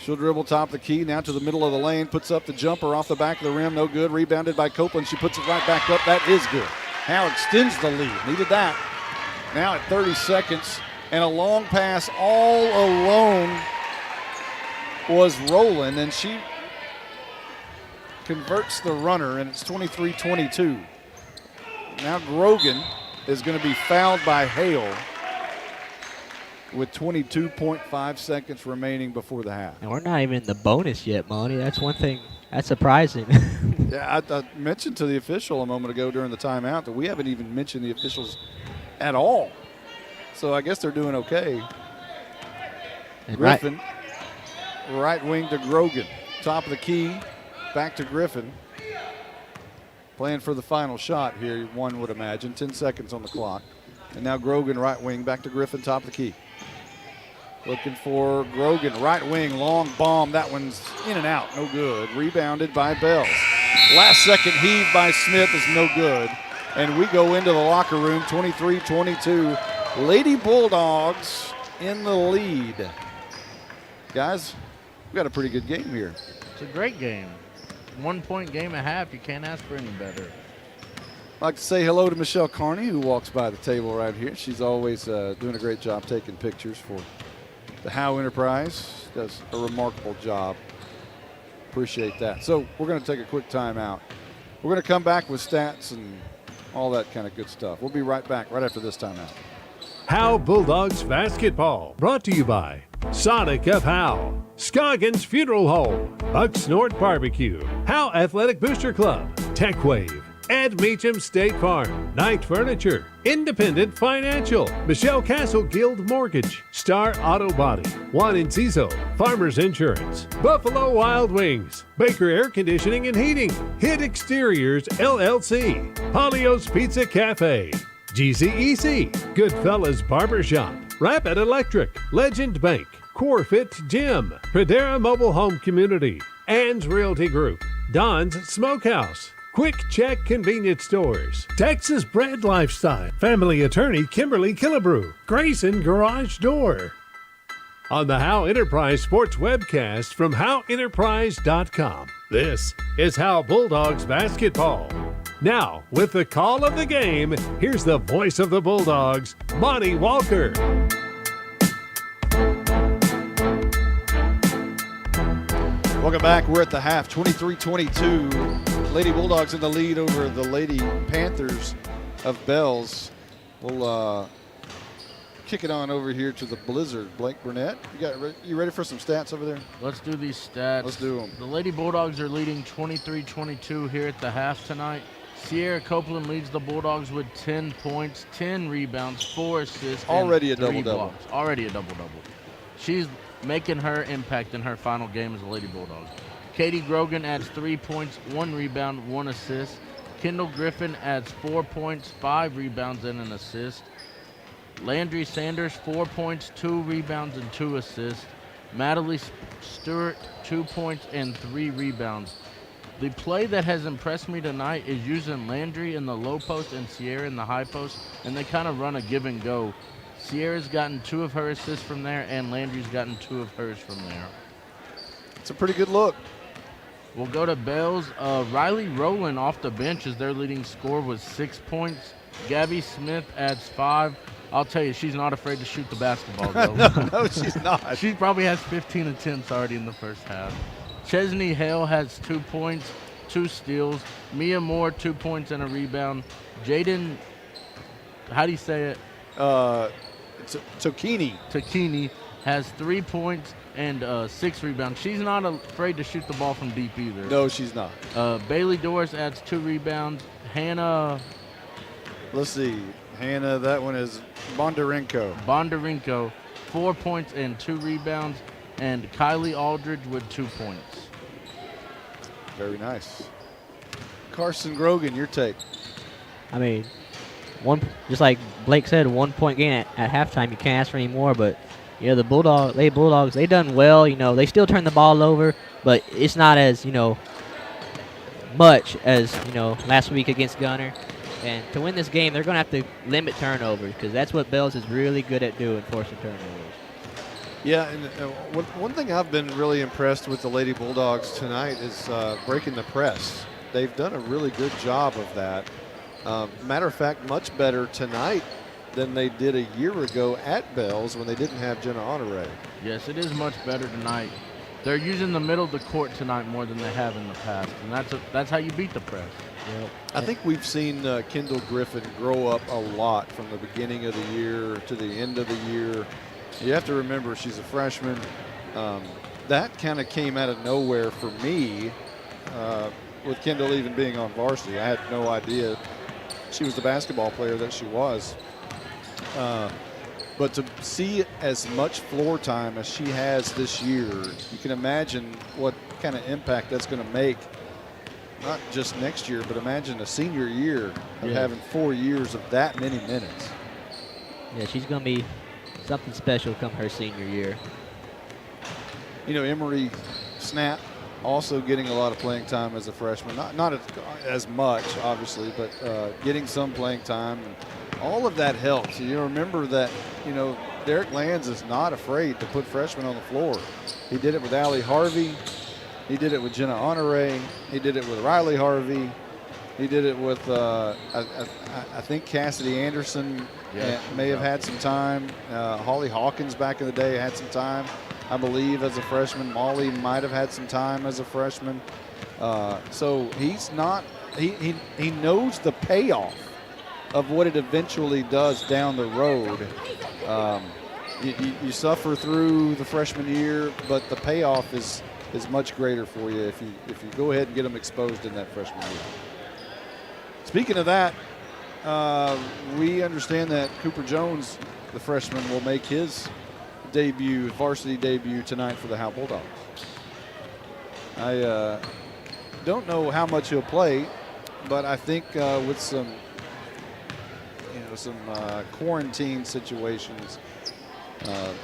She'll dribble top of the key, now to the middle of the lane. Puts up the jumper off the back of the rim. No good. Rebounded by Copeland. She puts it right back up. That is good. Howe extends the lead. Needed that. Now at 30 seconds. And a long pass all alone was Rowland. And she converts the runner, and it's 23-22. Now Grogan is going to be fouled by Hale with 22.5 seconds remaining before the half. And we're not even in the bonus yet, Monty. That's one thing. That's surprising. Yeah, I mentioned to the official a moment ago during the timeout that we haven't even mentioned the officials at all. So I guess they're doing okay. And Griffin, right wing to Grogan. Top of the key, back to Griffin. Playing for the final shot here, one would imagine. 10 seconds on the clock. And now Grogan, right wing, back to Griffin, top of the key. Looking for Grogan, right wing, long bomb. That one's in and out, no good. Rebounded by Bells. Last second heave by Smith is no good. And we go into the locker room, 23-22. Lady Bulldogs in the lead. Guys, we got a pretty good game here. It's a great game. 1 point game at half. You can't ask for any better. I'd like to say hello to Michelle Carney, who walks by the table right here. She's always doing a great job taking pictures for the Howe Enterprise. Does a remarkable job. Appreciate that. So we're going to take a quick timeout. We're going to come back with stats and all that kind of good stuff. We'll be right back right after this timeout. Howe Bulldogs basketball, brought to you by Sonic of Howe, Scoggins Funeral Home, Bucksnort Barbecue, Howe Athletic Booster Club, TechWave, Ed Meacham State Farm, Knight Furniture, Independent Financial, Michelle Castle Guild Mortgage, Star Auto Body, Juan Enciso, Farmers Insurance, Buffalo Wild Wings, Baker Air Conditioning and Heating, Hit Exteriors LLC, Polio's Pizza Cafe, GCEC, Goodfellas Barbershop, Rapid Electric, Legend Bank, CoreFit Gym, Pradera Mobile Home Community, Ann's Realty Group, Don's Smokehouse, Quick Check Convenience Stores, Texas Bread Lifestyle, Family Attorney Kimberly Killebrew, Grayson Garage Door. On the Howe Enterprise Sports webcast from HoweEnterprise.com, this is Howe Bulldogs basketball. Now, with the call of the game, here's the voice of the Bulldogs, Monty Walker. Welcome back. We're at the half, 23-22. Lady Bulldogs in the lead over the Lady Panthers of Bells. We'll kick it on over here to the Blizzard. Blake Burnett, you ready for some stats over there? Let's do these stats. Let's do them. The Lady Bulldogs are leading 23-22 here at the half tonight. Sierra Copeland leads the Bulldogs with 10 points, 10 rebounds, 4 assists, Already and a 3 double-double. blocks. Already a double-double. She's making her impact in her final game as a Lady Bulldog. Katie Grogan adds 3 points, 1 rebound, 1 assist. Kendall Griffin adds 4 points, 5 rebounds, and an assist. Landry Sanders, 4 points, 2 rebounds, and 2 assists. Madeline Stewart, 2 points and 3 rebounds. The play that has impressed me tonight is using Landry in the low post and Sierra in the high post, and they kind of run a give and go. Sierra's gotten 2 of her assists from there, and Landry's gotten 2 of hers from there. It's a pretty good look. We'll go to Bells. Riley Rowland off the bench is their leading scorer with 6 points. Gabby Smith adds 5. I'll tell you, she's not afraid to shoot the basketball, though. No, she's not. She probably has 15 attempts already in the first half. Chesney Hale has 2 points, 2 steals. Mia Moore, 2 points and a rebound. Jaden, how do you say it? Tokini has 3 points and 6 rebounds. She's not afraid to shoot the ball from deep either. No, she's not. Bailey Doris adds 2 rebounds. Hannah. Let's see. Hannah, that one is Bondarenko, 4 points and 2 rebounds. And Kylie Aldridge with 2 points. Very nice. Carson Grogan, your take. I mean, just like Blake said, 1 point game at halftime. You can't ask for any more. But the Lady Bulldogs, they done well. They still turn the ball over, but it's not as much as last week against Gunner. And to win this game, they're going to have to limit turnovers because that's what Bells is really good at doing, forcing turnovers. Yeah, and one thing I've been really impressed with the Lady Bulldogs tonight is breaking the press. They've done a really good job of that. Matter of fact, much better tonight than they did a year ago at Bells when they didn't have Jenna Honore. Yes, it is much better tonight. They're using the middle of the court tonight more than they have in the past, and that's how you beat the press. Yep. I think we've seen Kendall Griffin grow up a lot from the beginning of the year to the end of the year. You have to remember she's a freshman. That kind of came out of nowhere for me with Kendall even being on varsity. I had no idea she was the basketball player that she was. But to see as much floor time as she has this year, you can imagine what kind of impact that's going to make, not just next year, but imagine a senior year of having 4 years of that many minutes. Yeah, she's going to be something special come her senior year. Emery Snap also getting a lot of playing time as a freshman. Not as much, obviously, but getting some playing time. And all of that helps. Remember that, Derek Lands is not afraid to put freshmen on the floor. He did it with Allie Harvey. He did it with Jenna Honore. He did it with Riley Harvey. He did it with, I think Cassidy Anderson may have had some time. Holly Hawkins back in the day had some time, I believe, as a freshman. Molly might have had some time as a freshman. So he's not – he knows the payoff of what it eventually does down the road. You suffer through the freshman year, but the payoff is much greater for you if you go ahead and get them exposed in that freshman year. Speaking of that, we understand that Cooper Jones, the freshman, will make his varsity debut tonight for the Howe Bulldogs. I don't know how much he'll play, but I think with some quarantine situations,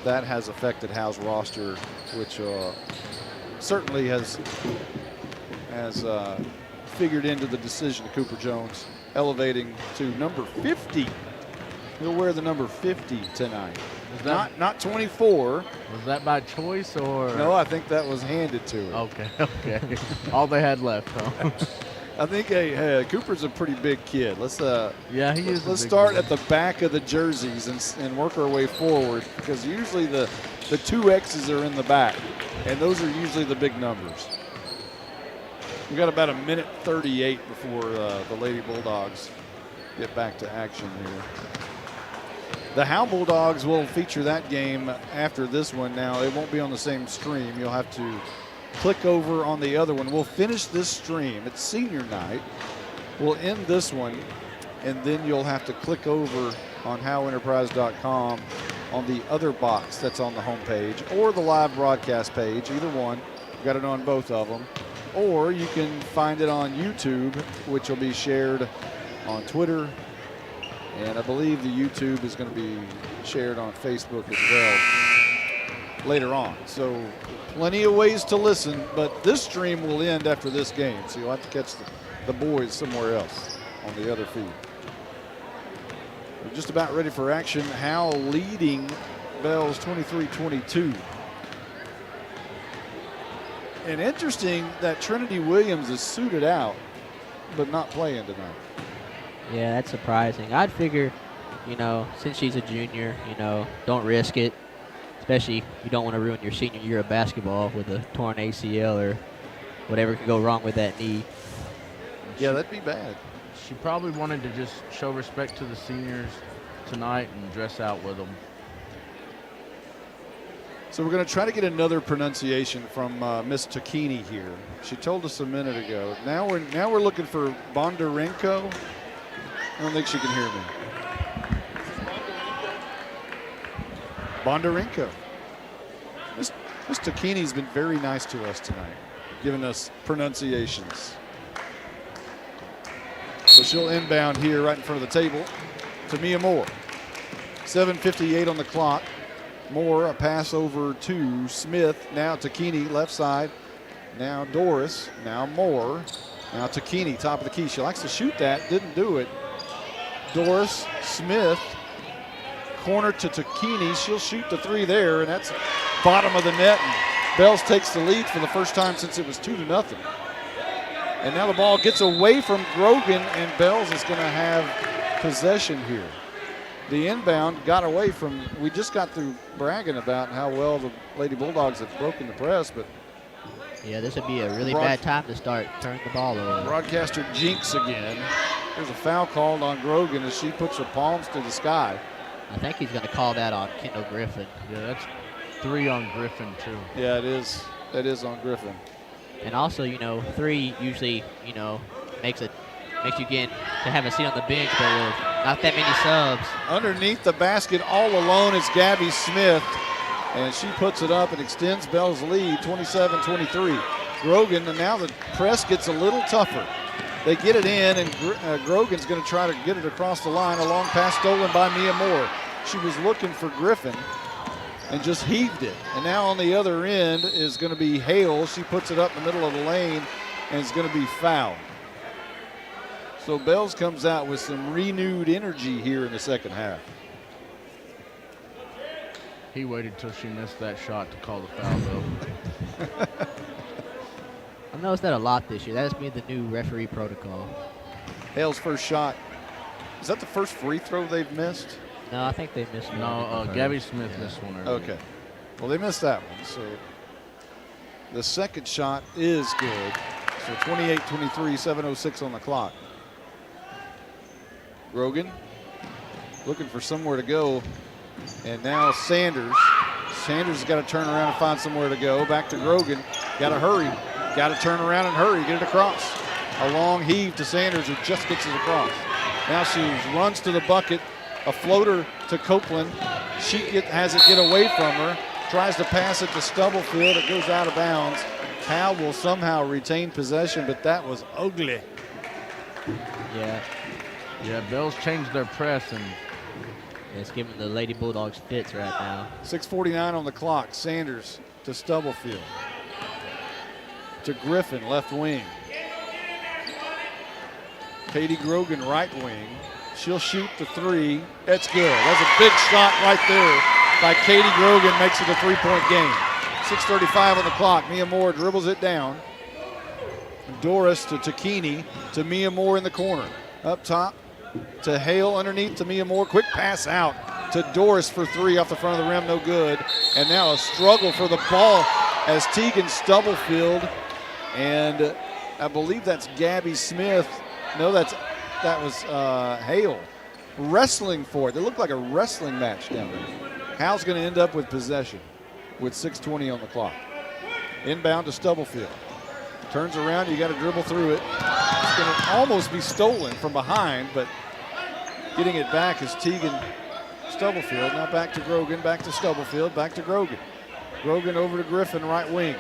that has affected Howe's roster, which certainly has figured into the decision of Cooper Jones elevating to number 50. He'll wear the number 50 tonight. Not 24. Was that by choice or? No, I think that was handed to him. Okay. All they had left, huh? I think Cooper's a pretty big kid. Let's Yeah, he is. let's start at the back of the jerseys and work our way forward, because usually the 2 X's are in the back, and those are usually the big numbers. We got about 1:38 before the Lady Bulldogs get back to action here. The Howe Bulldogs will feature that game after this one. Now, it won't be on the same stream. You'll have to click over on the other one. We'll finish this stream. It's senior night. We'll end this one, and then you'll have to click over on howenterprise.com on the other box that's on the homepage, or the live broadcast page, either one. We've got it on both of them. Or you can find it on YouTube, which will be shared on Twitter. And I believe the YouTube is going to be shared on Facebook as well later on. So plenty of ways to listen, but this stream will end after this game. So you'll have to catch the boys somewhere else on the other feed. We're just about ready for action. Howe leading Bells 23-22. And interesting that Trinity Williams is suited out, but not playing tonight. Yeah, that's surprising. I'd figure, since she's a junior, don't risk it. Especially you don't want to ruin your senior year of basketball with a torn ACL or whatever could go wrong with that knee. Yeah, that'd be bad. She probably wanted to just show respect to the seniors tonight and dress out with them. So we're going to try to get another pronunciation from Miss Takini here. She told us a minute ago. Now we're looking for Bondarenko. I don't think she can hear me. Bondarenko. Miss Takini's been very nice to us tonight, giving us pronunciations. So she'll inbound here right in front of the table to Mia Moore. 7:58 on the clock. Moore, a pass over to Smith. Now Takini, left side. Now Doris. Now Moore. Now Takini, top of the key. She likes to shoot that. Didn't do it. Doris, Smith. Corner to Takini. She'll shoot the 3 there, and that's bottom of the net. And Bells takes the lead for the first time since it was 2-0. And now the ball gets away from Grogan, and Bells is going to have possession here. The inbound got away from, we just got through bragging about how well the Lady Bulldogs have broken the press, but yeah, this would be a really bad time to start turning the ball over. Broadcaster jinx again. There's a foul called on Grogan as she puts her palms to the sky. I think he's going to call that on Kendall Griffin. Yeah, that's 3 on Griffin too. Yeah, it is. That is on Griffin. And also, 3 usually, makes you get to have a seat on the bench, but with not that many subs. Underneath the basket all alone is Gabby Smith, and she puts it up and extends Bell's lead 27-23. Grogan, and now the press gets a little tougher. They get it in, and Grogan's going to try to get it across the line. A long pass stolen by Mia Moore. She was looking for Griffin and just heaved it. And now on the other end is going to be Hale. She puts it up in the middle of the lane, and it's going to be fouled. So Bells comes out with some renewed energy here in the second half. He waited till she missed that shot to call the foul, though. I've noticed that a lot this year. That has been the new referee protocol. Hale's first shot. Is that the first free throw they've missed? No, I think they missed one. No, Gabby Smith missed one earlier. Okay. Well, they missed that one. So the second shot is good. So 28-23, 7:06 on the clock. Grogan looking for somewhere to go. And now Sanders. Sanders has got to turn around and find somewhere to go. Back to Grogan. Got to hurry. Got to turn around and hurry. Get it across. A long heave to Sanders, who just gets it across. Now she runs to the bucket. A floater to Copeland. She has it get away from her. Tries to pass it to Stubblefield. It goes out of bounds. Howe will somehow retain possession, but that was ugly. Yeah. Yeah, Bells changed their press, and it's giving the Lady Bulldogs fits right now. 6:49 on the clock. Sanders to Stubblefield. To Griffin, left wing. Katie Grogan, right wing. She'll shoot the 3. That's good. That's a big shot right there by Katie Grogan. Makes it a 3-point game. 6:35 on the clock. Mia Moore dribbles it down. Doris to Takini to Mia Moore in the corner. Up top to Hale underneath to Mia Moore. Quick pass out to Doris for three off the front of the rim, no good. And now a struggle for the ball as Tegan Stubblefield, and I believe that's Gabby Smith. No, that was Hale wrestling for it. It looked like a wrestling match down there. Howe's going to end up with possession with 6:20 on the clock. Inbound to Stubblefield. Turns around, you got to dribble through it. It's going to almost be stolen from behind, but getting it back is Tegan Stubblefield. Now back to Grogan, back to Stubblefield, back to Grogan. Grogan over to Griffin, right wing.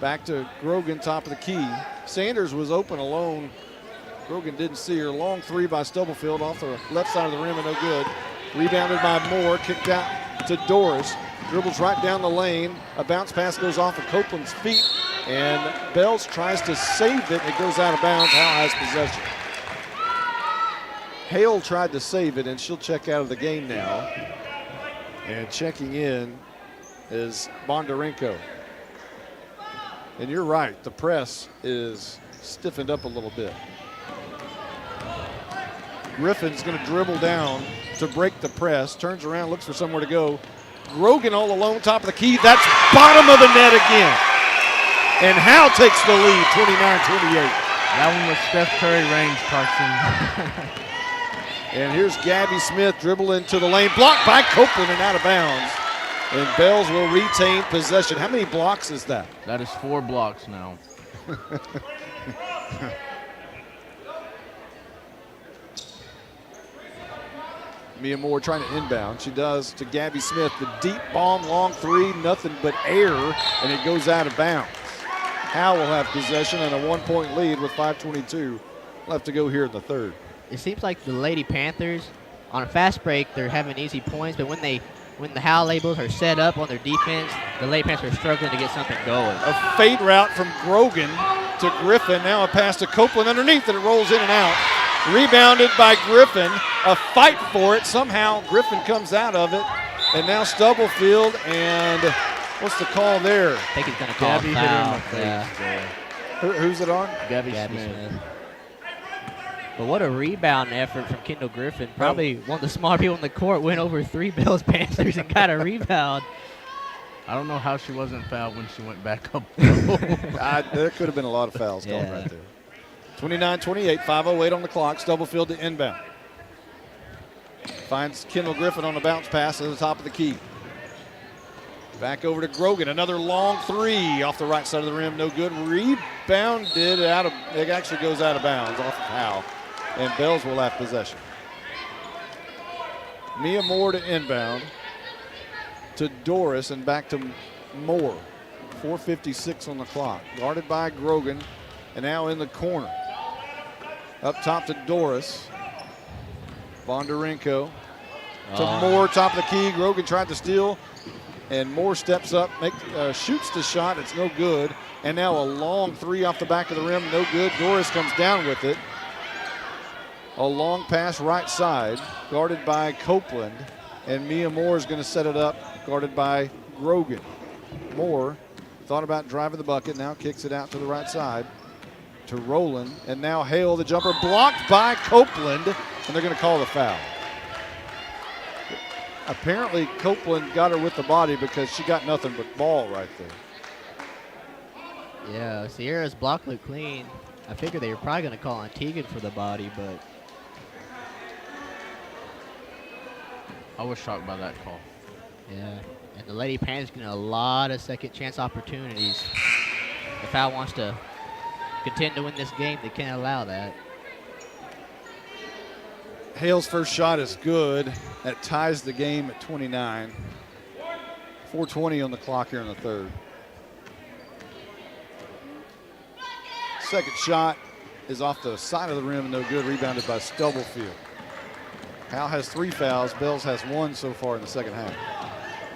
Back to Grogan, top of the key. Sanders was open alone. Grogan didn't see her. Long three by Stubblefield off the left side of the rim and no good. Rebounded by Moore, kicked out to Doris. Dribbles right down the lane. A bounce pass goes off of Copeland's feet, and Bells tries to save it. It goes out of bounds. Howe has possession. Hale tried to save it, and she'll check out of the game now. And checking in is Bondarenko. And you're right, the press is stiffened up a little bit. Griffin's going to dribble down to break the press. Turns around, looks for somewhere to go. Grogan all alone, top of the key. That's bottom of the net again. And Howe takes the lead, 29-28. That one was Steph Curry range, Carson. And here's Gabby Smith dribbling to the lane. Blocked by Copeland and out of bounds. And Bells will retain possession. How many blocks is that? That is 4 blocks now. Mia Moore trying to inbound. She does to Gabby Smith. The deep bomb, long three, nothing but air, and it goes out of bounds. Howe will have possession and a 1-point lead with 5:22 left to go here in the third. It seems like the Lady Panthers, on a fast break, they're having easy points, but when the Howe labels are set up on their defense, the Lady Panthers are struggling to get something going. A fade route from Grogan to Griffin. Now a pass to Copeland underneath, and it rolls in and out. Rebounded by Griffin. A fight for it. Somehow Griffin comes out of it. And now Stubblefield, and what's the call there? I think he's going to call Gabby a hit her in foul. the face Yeah. there. Who's it on? Gabby Gabby Smith. Smith. But what a rebound effort from Kendall Griffin. Probably one of the smarter people in the court, went over 3 Bills Panthers and got a rebound. I don't know how she wasn't fouled when she went back up. There could have been a lot of fouls called Yeah. right there. 29-28, 5:08 on the clock. Stubblefield to inbound. Finds Kendall Griffin on a bounce pass at the top of the key. Back over to Grogan. Another long three off the right side of the rim. No good. Rebounded out of, it actually goes out of bounds off of Howe. And Bells will have possession. Mia Moore to inbound. To Doris and back to Moore. 4:56 on the clock. Guarded by Grogan. And now in the corner. Up top to Doris. Bondarenko to Moore, top of the key. Grogan tried to steal, and Moore steps up, shoots the shot. It's no good. And now a long three off the back of the rim, no good. Doris comes down with it. A long pass right side, guarded by Copeland, and Mia Moore is going to set it up, guarded by Grogan. Moore thought about driving the bucket, now kicks it out to the right side to Rowland, and now Hale, the jumper, blocked by Copeland, and they're going to call the foul. Apparently Copeland got her with the body because she got nothing but ball right there. Yeah, Sierra's block looked clean. I figured they were probably going to call on Tegan for the body, but I was shocked by that call. yeah. And the Lady Panthers getting a lot of second chance opportunities. If Howe wants to contend to win this game, they can't allow that. Hale's first shot is good. That ties the game at 29. 4:20 on the clock here in the third. Second shot is off the side of the rim and no good. Rebounded by Stubblefield. Howe has 3 fouls. Bells has 1 so far in the second half.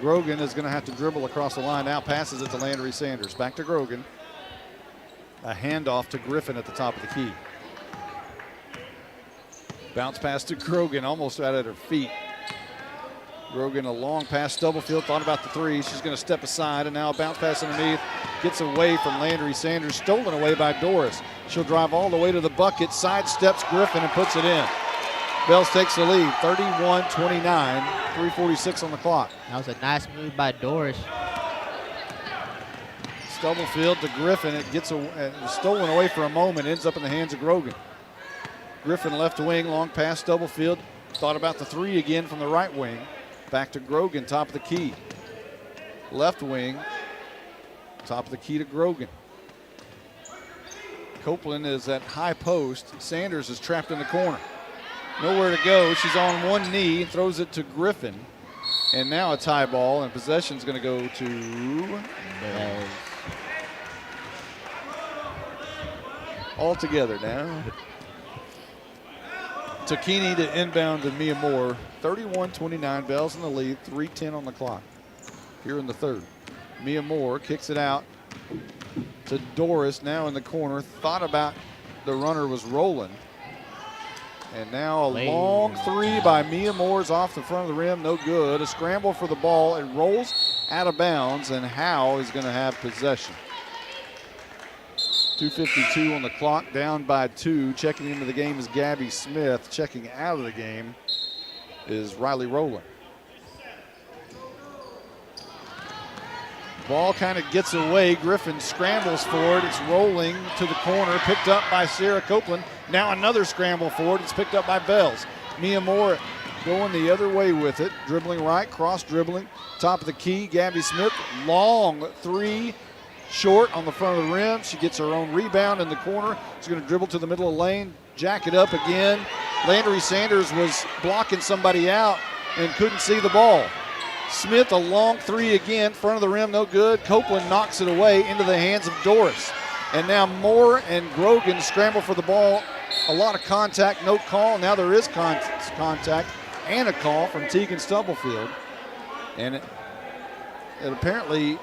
Grogan is going to have to dribble across the line. Now passes it to Landry Sanders. Back to Grogan. A handoff to Griffin at the top of the key. Bounce pass to Grogan, almost out at her feet. Grogan, a long pass, Stubblefield, thought about the three. She's going to step aside, and now a bounce pass underneath. Gets away from Landry Sanders, stolen away by Doris. She'll drive all the way to the bucket, sidesteps Griffin, and puts it in. Bells takes the lead, 31-29, 3:46 on the clock. That was a nice move by Doris. Stubblefield to Griffin. It gets stolen away for a moment, ends up in the hands of Grogan. Griffin left wing, long pass, Stubblefield. Thought about the three again from the right wing. Back to Grogan, top of the key. Left wing, top of the key to Grogan. Copeland is at high post. Sanders is trapped in the corner. Nowhere to go. She's on one knee, throws it to Griffin. And now a tie ball, and possession's going to go to Bells. All together now. Takini to inbound to Mia Moore. 31-29, Bells in the lead, 3:10 on the clock here in the third. Mia Moore kicks it out to Doris, now in the corner. Thought about the runner was rolling. And now a long three by Mia Moore's off the front of the rim, no good. A scramble for the ball, it rolls out of bounds, and Howe is going to have possession. 2:52 on the clock, down by 2. Checking into the game is Gabby Smith. Checking out of the game is Riley Rowland. Ball kind of gets away. Griffin scrambles for it. It's rolling to the corner, picked up by Sarah Copeland. Now another scramble for it. It's picked up by Bells. Mia Moore going the other way with it. Dribbling right, cross dribbling. Top of the key, Gabby Smith. Long three. Short on the front of the rim. She gets her own rebound in the corner. She's going to dribble to the middle of the lane, jack it up again. Landry Sanders was blocking somebody out and couldn't see the ball. Smith, a long three again, front of the rim, no good. Copeland knocks it away into the hands of Doris. And now Moore and Grogan scramble for the ball. A lot of contact, no call. Now there is contact and a call from Tegan Stubblefield. And it apparently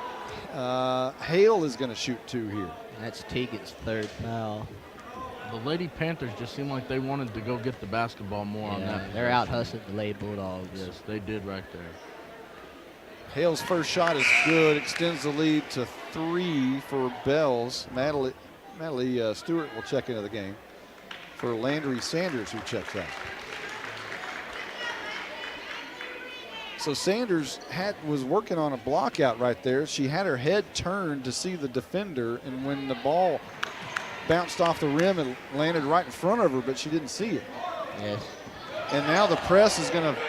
Hale is going to shoot two here. That's Tegan's third foul. The Lady Panthers just seemed like they wanted to go get the basketball more on that. They're out hustling the Lady Bulldogs. Yes, they did right there. Hale's first shot is good, extends the lead to 3 for Bells. Natalie Stewart will check into the game for Landry Sanders, who checks out. So Sanders was working on a block out right there. She had her head turned to see the defender, and when the ball bounced off the rim, it landed right in front of her, but she didn't see it. Yes. And now the press is going to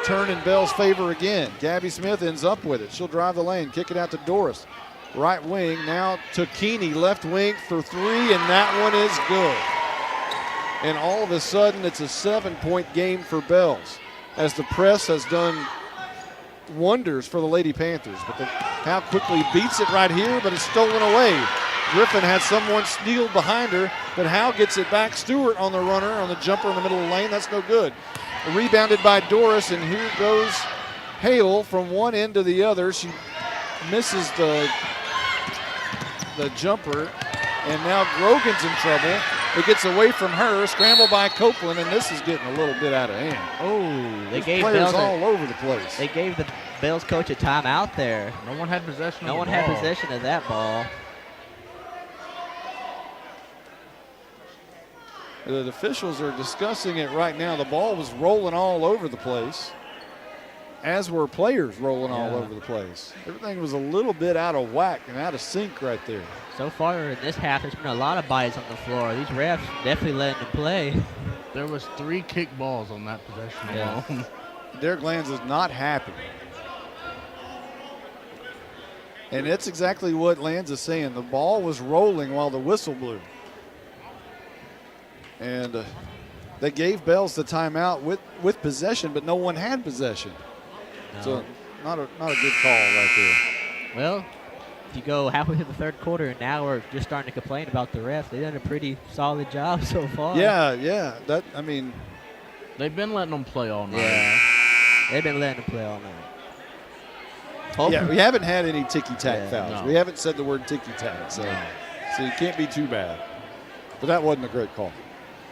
turn in Bell's favor again. Gabby Smith ends up with it. She'll drive the lane, kick it out to Doris. Right wing, now to Keeney, left wing for 3, and that one is good. And all of a sudden, it's a 7-point game for Bells, as the press has done wonders for the Lady Panthers. But Howe quickly beats it right here, but it's stolen away. Griffin had someone steal behind her, but Howe gets it back. Stewart on the runner, on the jumper in the middle of the lane. That's no good. Rebounded by Doris, and here goes Hale from one end to the other. She misses the jumper, and now Grogan's in trouble. It gets away from her, scramble by Copeland, and this is getting a little bit out of hand. Oh, they There's gave players Bells all over the place. They gave the Bells coach a timeout there. No one had possession. No one had possession of that ball. The officials are discussing it right now. The ball was rolling all over the place, as were players rolling all over the place. Everything was a little bit out of whack and out of sync right there. So far in this half, there's been a lot of bodies on the floor. These refs definitely letting them play. There was 3 kick balls on that possession alone. Derek Lands is not happy. And that's exactly what Lands is saying. The ball was rolling while the whistle blew. And they gave Bells the timeout with possession, but no one had possession. No. So not a good call right there. Well, if you go halfway through the third quarter and now we're just starting to complain about the refs, they've done a pretty solid job so far. Yeah. They've been letting them play all night. Yeah, they've been letting them play all night. Yeah, we haven't had any ticky-tack fouls. No. We haven't said the word ticky-tack, so you can't be too bad. But that wasn't a great call.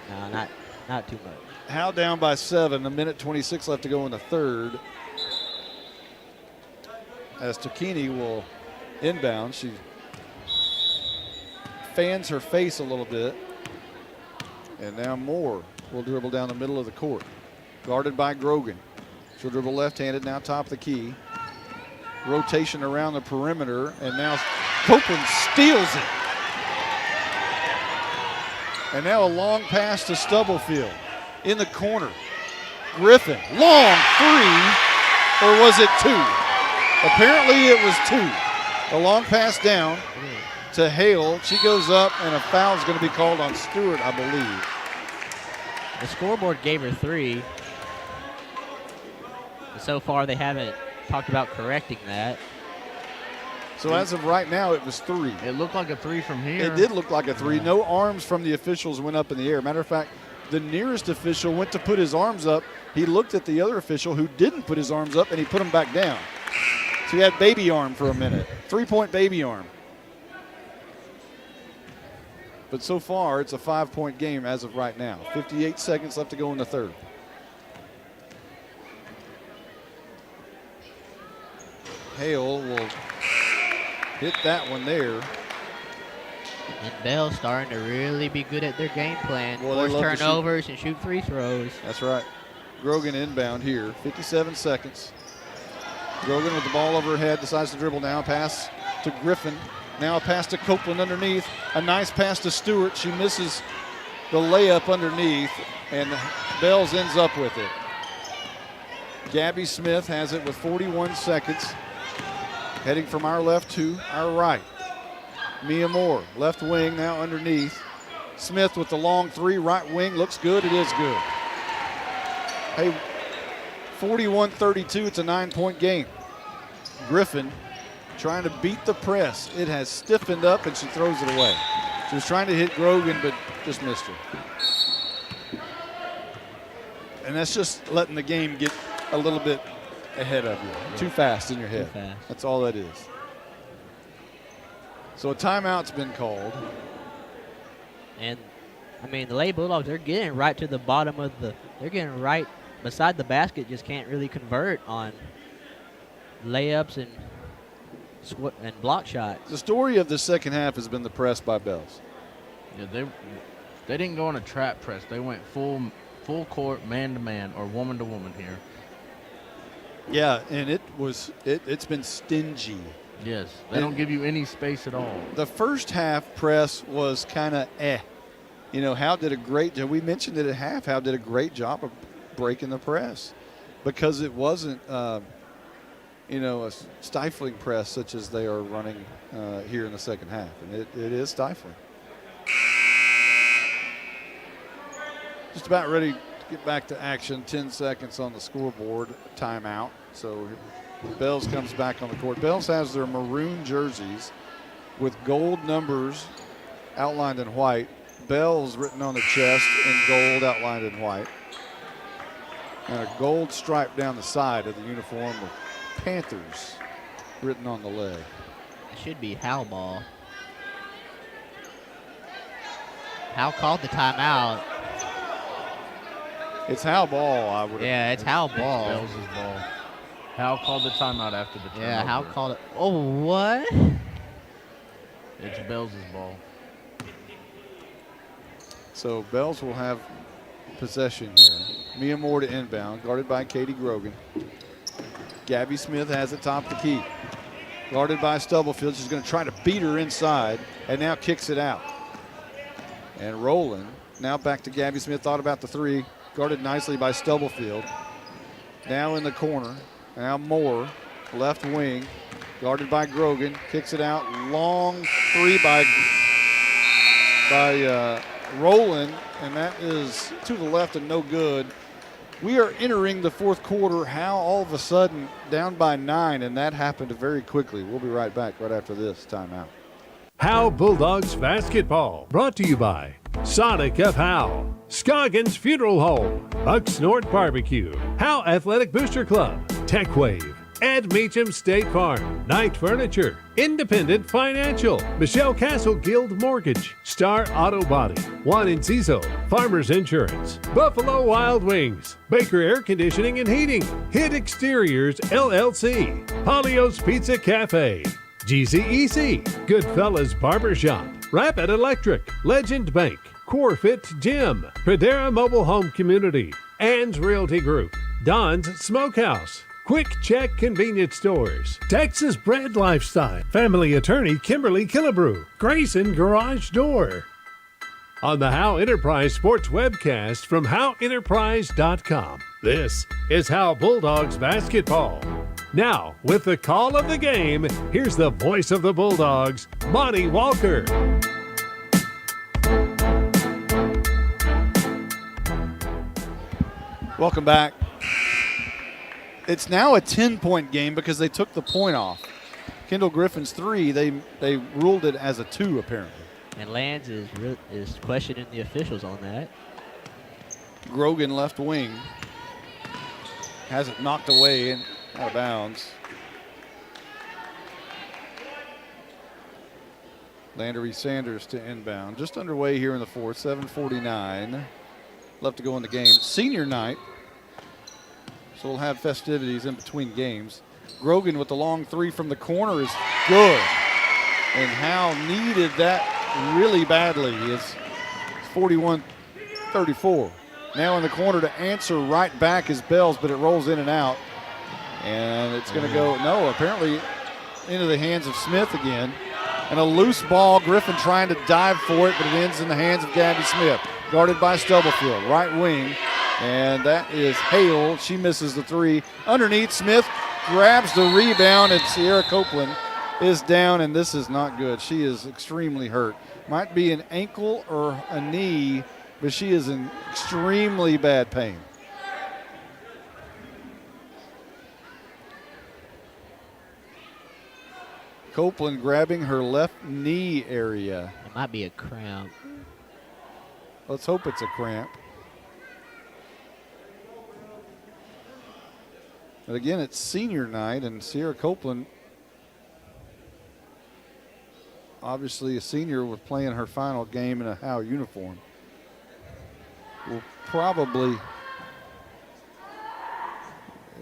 No, not too much. Howe down by 7, a minute 26 left to go in the third. As Takini will inbound, she fans her face a little bit. And now Moore will dribble down the middle of the court. Guarded by Grogan. She'll dribble left-handed, now top of the key. Rotation around the perimeter, and now Copeland steals it. And now a long pass to Stubblefield in the corner. Griffin, long three, or was it 2? Apparently it was 2. A long pass down to Hale. She goes up, and a foul is going to be called on Stewart, I believe. The scoreboard gave her 3. So far, they haven't talked about correcting that. So as of right now, it was 3. It looked like a 3 from here. It did look like a 3. No arms from the officials went up in the air. Matter of fact, the nearest official went to put his arms up. He looked at the other official who didn't put his arms up, and he put them back down. So he had baby arm for a minute. 3-point baby arm. But so far, it's a 5-point game as of right now. 58 seconds left to go in the third. Hale will hit that one there. And Bell's starting to really be good at their game plan. Well, they Force love to turnovers and shoot free throws. That's right. Grogan inbound here. 57 seconds. Grogan with the ball over her head, decides to dribble now. Pass to Griffin. Now a pass to Copeland underneath. A nice pass to Stewart. She misses the layup underneath, and Bells ends up with it. Gabby Smith has it with 41 seconds. Heading from our left to our right. Mia Moore, left wing now underneath. Smith with the long 3, right wing, looks good, it is good. Hey, 41-32, it's a 9-point game. Griffin trying to beat the press. It has stiffened up and she throws it away. She was trying to hit Grogan, but just missed her. And that's just letting the game get a little bit ahead of you. Yeah. Too fast in your head. That's all that is. So a timeout's been called. And, I mean, the Lady Bulldogs, they're getting right to the bottom of they're getting right beside the basket, just can't really convert on layups and block shots. The story of the second half has been the press by Bells. Yeah, they didn't go on a trap press. They went full court, man-to-man, or woman-to-woman here. Yeah, and it's been stingy. Yes, they don't give you any space at all. The first half press was kind of You know, Howe did a great job. We mentioned it at half. Howe did a great job of breaking the press because it wasn't, a stifling press such as they are running here in the second half. And it is stifling. Just about ready to get back to action. 10 seconds on the scoreboard. Timeout. So Bells comes back on the court. Bells has their maroon jerseys with gold numbers outlined in white. Bells written on the chest in gold outlined in white. And a gold stripe down the side of the uniform with Panthers written on the leg. It should be Howe ball. Howe called the timeout. It's Howe ball, I would. Yeah, it's Howe ball. Bells' ball. Howe called the timeout after the turnover. Yeah, Howe called it. Oh, what? It's Bells' ball. So Bells will have possession here. Mia Moore to inbound, guarded by Katie Grogan. Gabby Smith has it top of the key. Guarded by Stubblefield. She's going to try to beat her inside and now kicks it out. And Rowland now back to Gabby Smith. Thought about the three. Guarded nicely by Stubblefield. Now in the corner. Now Moore, left wing. Guarded by Grogan. Kicks it out. Long three by Rowland. And that is to the left and no good. We are entering the fourth quarter. Howe all of a sudden down by 9, and that happened very quickly. We'll be right back right after this timeout. Howe Bulldogs basketball brought to you by Sonic of Howe, Scoggins Funeral Home, Buck Snort Barbecue, Howe Athletic Booster Club, TechWave, Ed Meacham State Farm, Knight Furniture, Independent Financial, Michelle Castle Guild Mortgage, Star Auto Body, Juan Enciso, Farmers Insurance, Buffalo Wild Wings, Baker Air Conditioning and Heating, Hit Exteriors LLC, Polio's Pizza Cafe, GCEC, Goodfellas Barbershop, Rapid Electric, Legend Bank, Corefit Gym, Pradera Mobile Home Community, Ann's Realty Group, Don's Smokehouse, Quick Check Convenience Stores, Texas Bread Lifestyle, Family Attorney Kimberly Killebrew, Grayson Garage Door. On the Howe Enterprise Sports webcast from HoweEnterprise.com, this is Howe Bulldogs basketball. Now, with the call of the game, here's the voice of the Bulldogs, Monty Walker. Welcome back. It's now a 10-point game because they took the point off. Kendall Griffin's 3, they ruled it as a 2 apparently. And Lands is questioning the officials on that. Grogan left wing. Has it knocked away and out of bounds. Landry Sanders to inbound. Just underway here in the fourth, 7:49 left to go in the game. Senior night, so we'll have festivities in between games. Grogan with the long 3 from the corner is good. And Howe needed that really badly. It's 41-34. Now in the corner to answer right back is Bells, but it rolls in and out. And it's going to go, no, apparently into the hands of Smith again. And a loose ball, Griffin trying to dive for it, but it ends in the hands of Gabby Smith. Guarded by Stubblefield, right wing. And that is Hale. She misses the 3. Underneath, Smith grabs the rebound, and Sierra Copeland is down, and this is not good. She is extremely hurt. Might be an ankle or a knee, but she is in extremely bad pain. Copeland grabbing her left knee area. It might be a cramp. Let's hope it's a cramp. But again, it's senior night, and Sierra Copeland, obviously a senior, with playing her final game in a Howe uniform, will probably,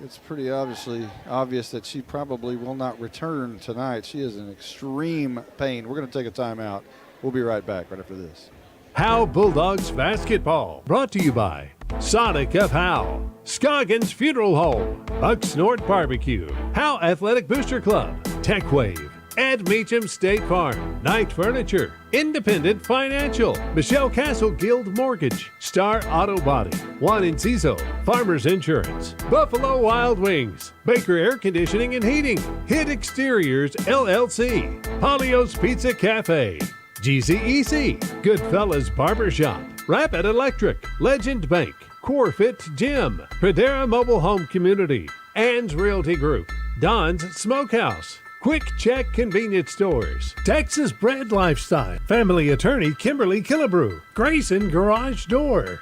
it's pretty obvious that she probably will not return tonight. She is in extreme pain. We're going to take a timeout. We'll be right back right after this. Howe Bulldogs basketball, brought to you by Sonic of Howe, Scoggins Funeral Home, Bucksnort Barbecue, Howe Athletic Booster Club, Tech Wave, Ed Meacham State Farm, Knight Furniture, Independent Financial, Michelle Castle Guild Mortgage, Star Auto Body, Juan Enciso, Farmers Insurance, Buffalo Wild Wings, Baker Air Conditioning and Heating, Hit Exteriors LLC, Polio's Pizza Cafe, GCEC, Goodfellas Barbershop, Rapid Electric, Legend Bank, Corefit Gym, Pradera Mobile Home Community, Ann's Realty Group, Don's Smokehouse, Quick Check Convenience Stores, Texas Bread Lifestyle, Family Attorney Kimberly Killebrew, Grayson Garage Door.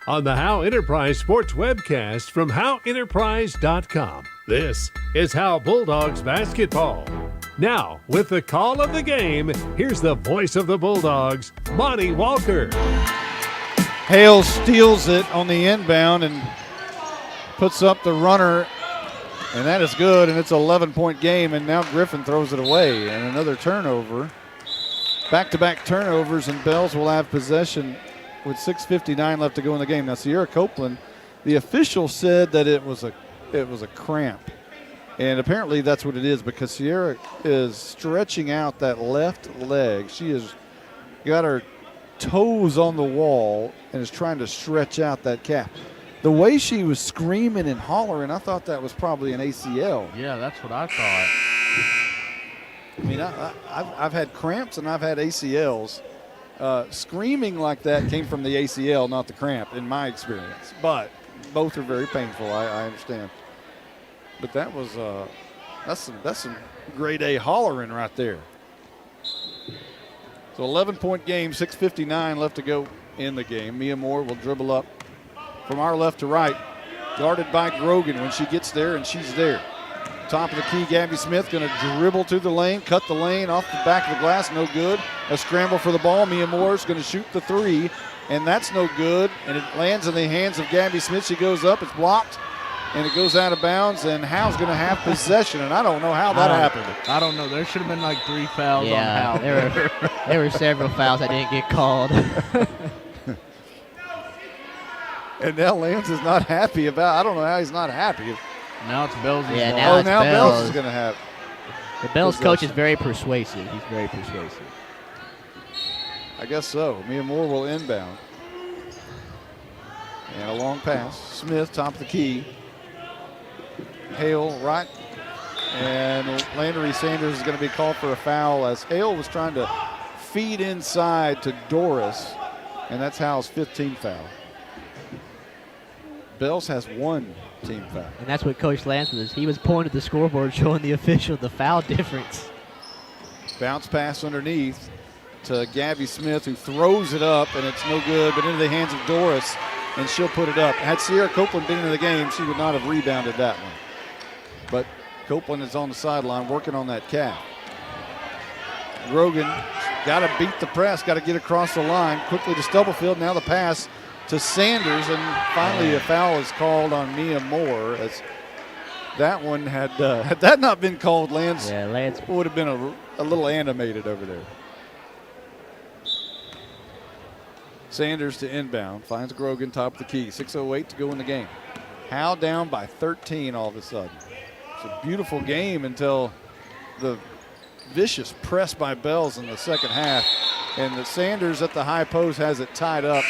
On the Howe Enterprise Sports webcast from HoweEnterprise.com, this is Howe Bulldogs basketball. Now, with the call of the game, here's the voice of the Bulldogs, Monty Walker. Hale steals it on the inbound and puts up the runner, and that is good, and it's an 11-point game, and now Griffin throws it away, and another turnover. Back-to-back turnovers, and Bells will have possession with 6:59 left to go in the game. Now, Sierra Copeland, the official said that it was a cramp. And apparently that's what it is, because Sierra is stretching out that left leg. She has got her toes on the wall and is trying to stretch out that calf. The way she was screaming and hollering, I thought that was probably an ACL. Yeah, that's what I thought. I mean, I've had cramps and I've had ACLs. Screaming like that came from the ACL, not the cramp, in my experience. But both are very painful, I understand. But that was that's some grade A hollering right there. So 11-point game, 6:59 left to go in the game. Mia Moore will dribble up from our left to right, guarded by Grogan when she gets there, and she's there. Top of the key, Gabby Smith going to dribble to the lane, cut the lane off the back of the glass, no good. A scramble for the ball. Mia Moore's going to shoot the three, and that's no good. And it lands in the hands of Gabby Smith. She goes up, it's blocked, and it goes out of bounds. And Howe's going to have possession, and I don't know how that happened. I don't know. There should have been like 3 fouls on Howe. There were several fouls that didn't get called. And now Lance is not happy about. I don't know how he's not happy. Now it's Bells' ball. Now now Bells is going to have. The Bells coach is very persuasive. He's very persuasive. I guess so. Mia Moore will inbound. And a long pass. Smith, top of the key. Hale, right. And Landry Sanders is going to be called for a foul as Hale was trying to feed inside to Doris. And that's Howe's 15th foul. Bells has 1 team foul. And that's what Coach Lance was. He was pointing at the scoreboard showing the official the foul difference. Bounce pass underneath to Gabby Smith, who throws it up, and it's no good, but into the hands of Doris, and she'll put it up. Had Sierra Copeland been in the game, she would not have rebounded that one. But Copeland is on the sideline working on that calf. Grogan got to beat the press, got to get across the line. Quickly to Stubblefield, now the pass to Sanders, and finally a foul is called on Mia Moore. As that one had that not been called, Lance would have been a little animated over there. Sanders to inbound, finds Grogan, top of the key. 6:08 to go in the game. Howe down by 13 all of a sudden. It's a beautiful game until the vicious press by Bells in the second half. And the Sanders at the high post has it tied up,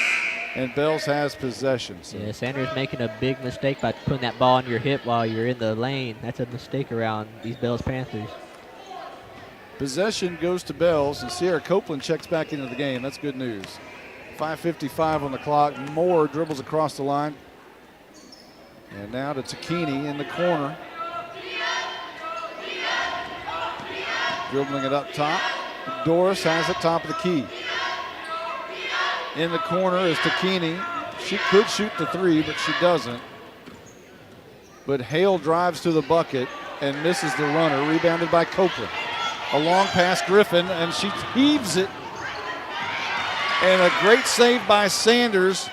and Bells has possession. So. Yeah, Sanders making a big mistake by putting that ball on your hip while you're in the lane. That's a mistake around these Bells Panthers. Possession goes to Bells, and Sierra Copeland checks back into the game. That's good news. 5:55 on the clock. Moore dribbles across the line. And now to Takini in the corner. Dribbling it up top. Doris has it top of the key. In the corner is Takini. She could shoot the three, but she doesn't. But Hale drives to the bucket and misses the runner. Rebounded by Copeland. A long pass, Griffin, and she heaves it. And a great save by Sanders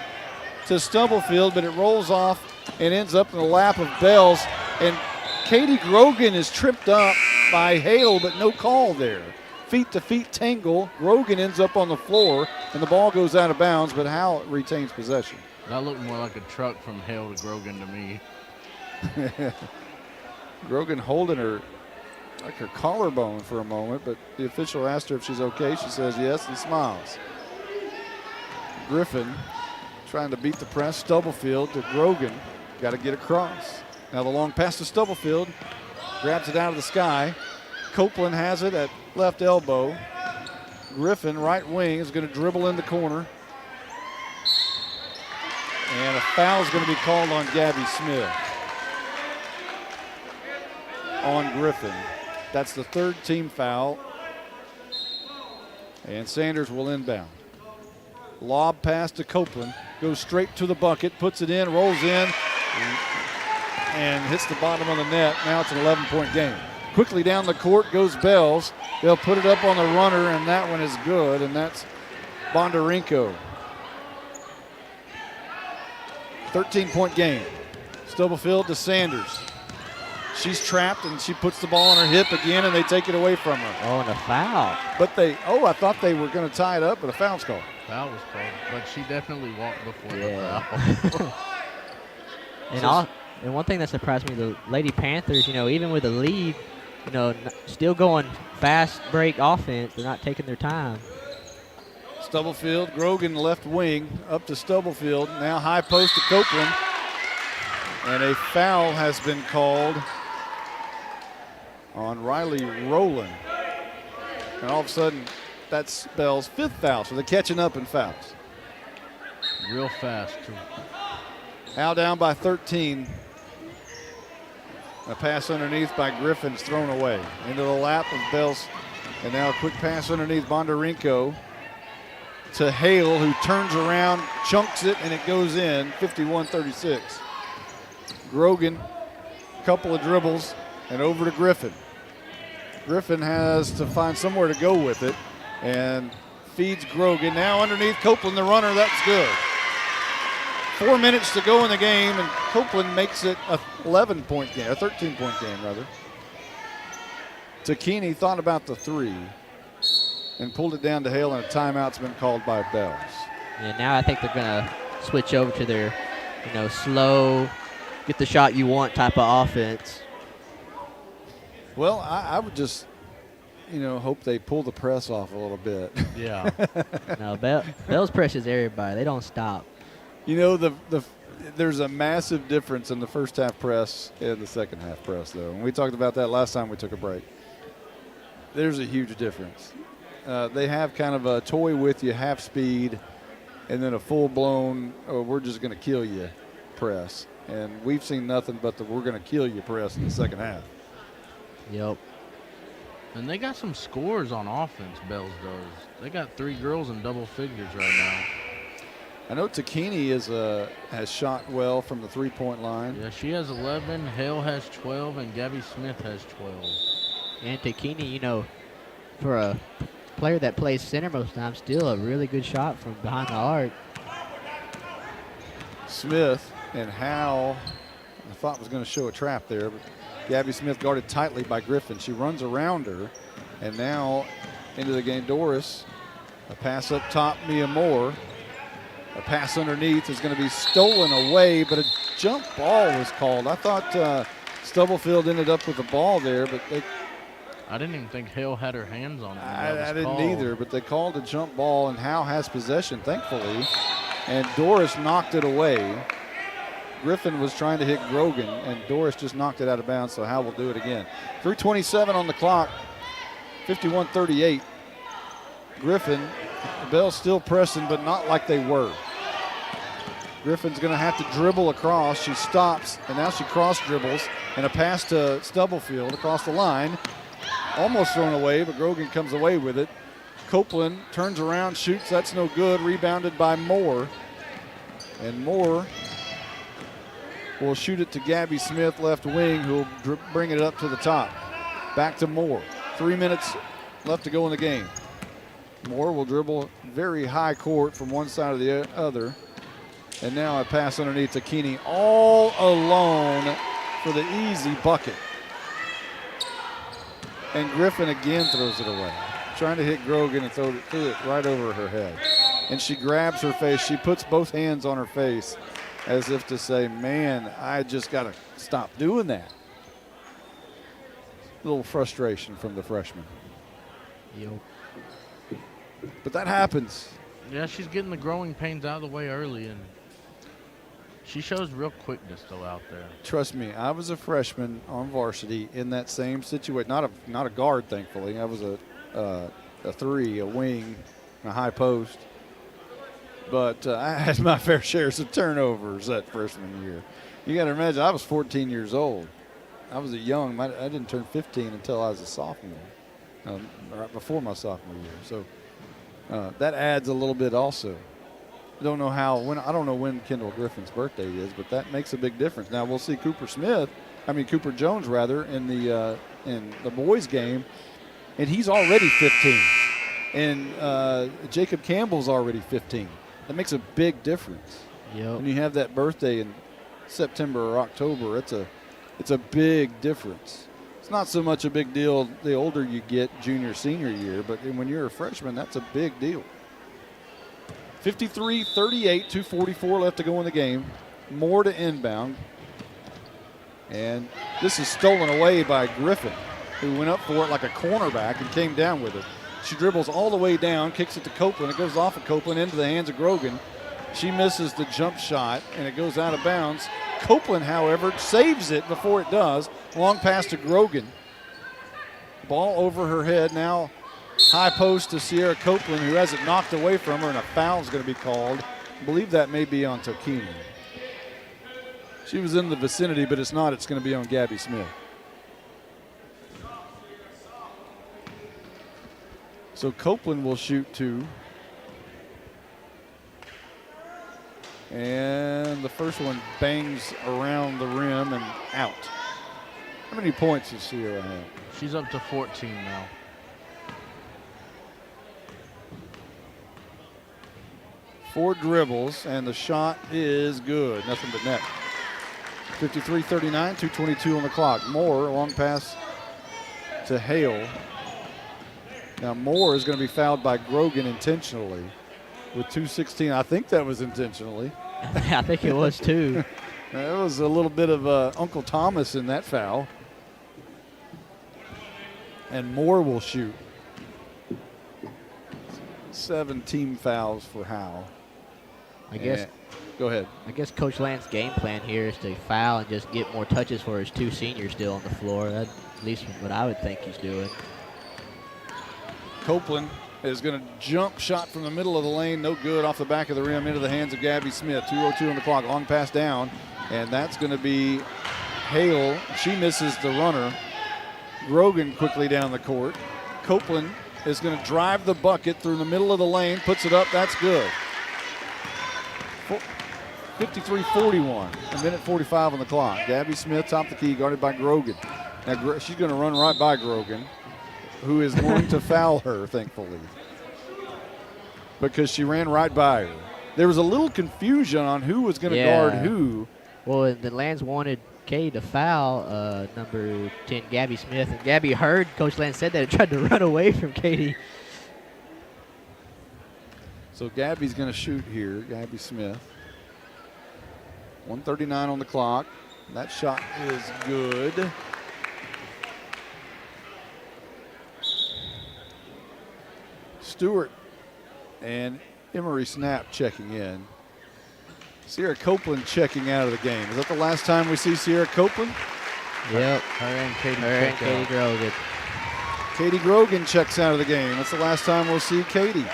to Stubblefield, but it rolls off and ends up in the lap of Bells. And Katie Grogan is tripped up by Hale, but no call there. Feet-to-feet tangle. Grogan ends up on the floor, and the ball goes out of bounds, but Howe retains possession. That looked more like a truck from Hale to Grogan to me. Grogan holding her, like her collarbone for a moment, but the official asked her if she's okay. She says yes and smiles. Griffin trying to beat the press. Stubblefield to Grogan. Got to get across. Now the long pass to Stubblefield. Grabs it out of the sky. Copeland has it at left elbow. Griffin, right wing, is going to dribble in the corner. And a foul is going to be called on Gabby Smith. On Griffin. That's the third team foul. And Sanders will inbound. Lob pass to Copeland. Goes straight to the bucket, puts it in, rolls in, and hits the bottom of the net. Now it's an 11-point game. Quickly down the court goes Bells. They'll put it up on the runner, and that one is good, and that's Bondarenko. 13-point game. Stubblefield to Sanders. She's trapped, and she puts the ball on her hip again, and they take it away from her. Oh, and a foul. But I thought they were going to tie it up, but a foul's called. Foul was called, but she definitely walked before the foul. And one thing that surprised me, the Lady Panthers, even with a lead, still going fast break offense. They're not taking their time. Stubblefield, Grogan left wing, up to Stubblefield. Now high post to Copeland. And a foul has been called on Riley Rowland. And all of a sudden, that's Bell's fifth foul, so they're catching up in fouls. Real fast, too. Howe down by 13. A pass underneath by Griffin's thrown away into the lap of Bells. And now a quick pass underneath Bondarenko to Hale, who turns around, chunks it, and it goes in, 51-36. Grogan, couple of dribbles, and over to Griffin. Griffin has to find somewhere to go with it and feeds Grogan. Now underneath Copeland, the runner, that's good. 4 minutes to go in the game, and Copeland makes it a 11-point game, a 13-point game, rather. Takini thought about the three and pulled it down to Hale, and a timeout's been called by Bells. Yeah, now I think they're going to switch over to their, slow, get the shot you want type of offense. Well, I would just, hope they pull the press off a little bit. Yeah. No, Bells presses everybody. They don't stop. There's a massive difference in the first half press and the second half press, though. And we talked about that last time we took a break. There's a huge difference. They have kind of a toy with you, half speed, and then a full-blown, we're just going to kill you press. And we've seen nothing but the we're going to kill you press in the second half. Yep. And they got some scores on offense, Bells does. They got 3 girls in double figures right now. I know Takini has shot well from the three-point line. Yeah, she has 11, Hale has 12, and Gabby Smith has 12. And Takini, for a player that plays center most times, still a really good shot from behind the arc. Smith and Howe, I thought was going to show a trap there, but Gabby Smith guarded tightly by Griffin. She runs around her, and now into the game, Doris. A pass up top, Mia Moore. A pass underneath is going to be stolen away, but a jump ball was called. I thought Stubblefield ended up with the ball there, but I didn't even think Hale had her hands on it. I didn't either, but they called a jump ball, and Howe has possession, thankfully. And Doris knocked it away. Griffin was trying to hit Grogan, and Doris just knocked it out of bounds, so Howe will do it again. 3:27 on the clock, 51-38. Griffin, the Bells still pressing, but not like they were. Griffin's going to have to dribble across. She stops, and now she cross dribbles, and a pass to Stubblefield across the line. Almost thrown away, but Grogan comes away with it. Copeland turns around, shoots. That's no good. Rebounded by Moore. And Moore will shoot it to Gabby Smith, left wing, who will bring it up to the top. Back to Moore. 3 minutes left to go in the game. Moore will dribble very high court from one side to the other. And now a pass underneath to Keeney, all alone for the easy bucket. And Griffin again throws it away, trying to hit Grogan and threw it right over her head. And she grabs her face. She puts both hands on her face as if to say, man, I just got to stop doing that. A little frustration from the freshman. Yep. But that happens. Yeah, she's getting the growing pains out of the way early, and she shows real quickness though out there. Trust me, I was a freshman on varsity in that same situation. Not a guard, thankfully. I was a three, a wing, a high post. But I had my fair shares of turnovers that freshman year. You got to imagine, I was 14 years old. I was young. I didn't turn 15 until I was a sophomore, right before my sophomore year. So that adds a little bit also. I don't know when Kendall Griffin's birthday is, but that makes a big difference. Now we'll see Cooper Jones in the boys game, and he's already 15, and Jacob Campbell's already 15. That makes a big difference. Yep. When you have that birthday in September or October, it's a big difference. It's not so much a big deal the older you get, junior, senior year, but when you're a freshman, that's a big deal. 53-38, 2:44 left to go in the game. More to inbound. And this is stolen away by Griffin, who went up for it like a cornerback and came down with it. She dribbles all the way down, kicks it to Copeland. It goes off of Copeland into the hands of Grogan. She misses the jump shot, and it goes out of bounds. Copeland, however, saves it before it does. Long pass to Grogan. Ball over her head. Now high post to Sierra Copeland, who has it knocked away from her, and a foul is going to be called. I believe that may be on Tokini. She was in the vicinity, but it's not. It's going to be on Gabby Smith. So Copeland will shoot two. And the first one bangs around the rim and out. How many points does Sierra have? She's up to 14 now. Four dribbles, and the shot is good. Nothing but net. 53-39, 2:22 on the clock. Moore, long pass to Hale. Now Moore is going to be fouled by Grogan intentionally with 2:16. I think that was intentionally. I think it was too. There was a little bit of Uncle Thomas in that foul. And Moore will shoot. 7 team fouls for Howe. I guess. Go ahead. I guess Coach Land's game plan here is to foul and just get more touches for his 2 seniors still on the floor. That's at least what I would think he's doing. Copeland is going to jump shot from the middle of the lane. No good, off the back of the rim into the hands of Gabby Smith. 2:02 on the clock. Long pass down. And that's going to be Hale. She misses the runner. Grogan quickly down the court. Copeland is going to drive the bucket through the middle of the lane. Puts it up. That's good. 53-41. A minute 45 on the clock. Gabby Smith, top of the key, guarded by Grogan. Now she's going to run right by Grogan, who is going to foul her, thankfully, because she ran right by her. There was a little confusion on who was going to guard who. Well, the Lands wanted Katie to foul number 10, Gabby Smith. And Gabby heard Coach Land said that and tried to run away from Katie. So Gabby's going to shoot here, Gabby Smith. 1:39 on the clock. That shot is good. Stewart and Emery Snap checking in. Sierra Copeland checking out of the game. Is that the last time we see Sierra Copeland? Yep. Her and Katie. Katie Grogan. Katie Grogan checks out of the game. That's the last time we'll see Katie.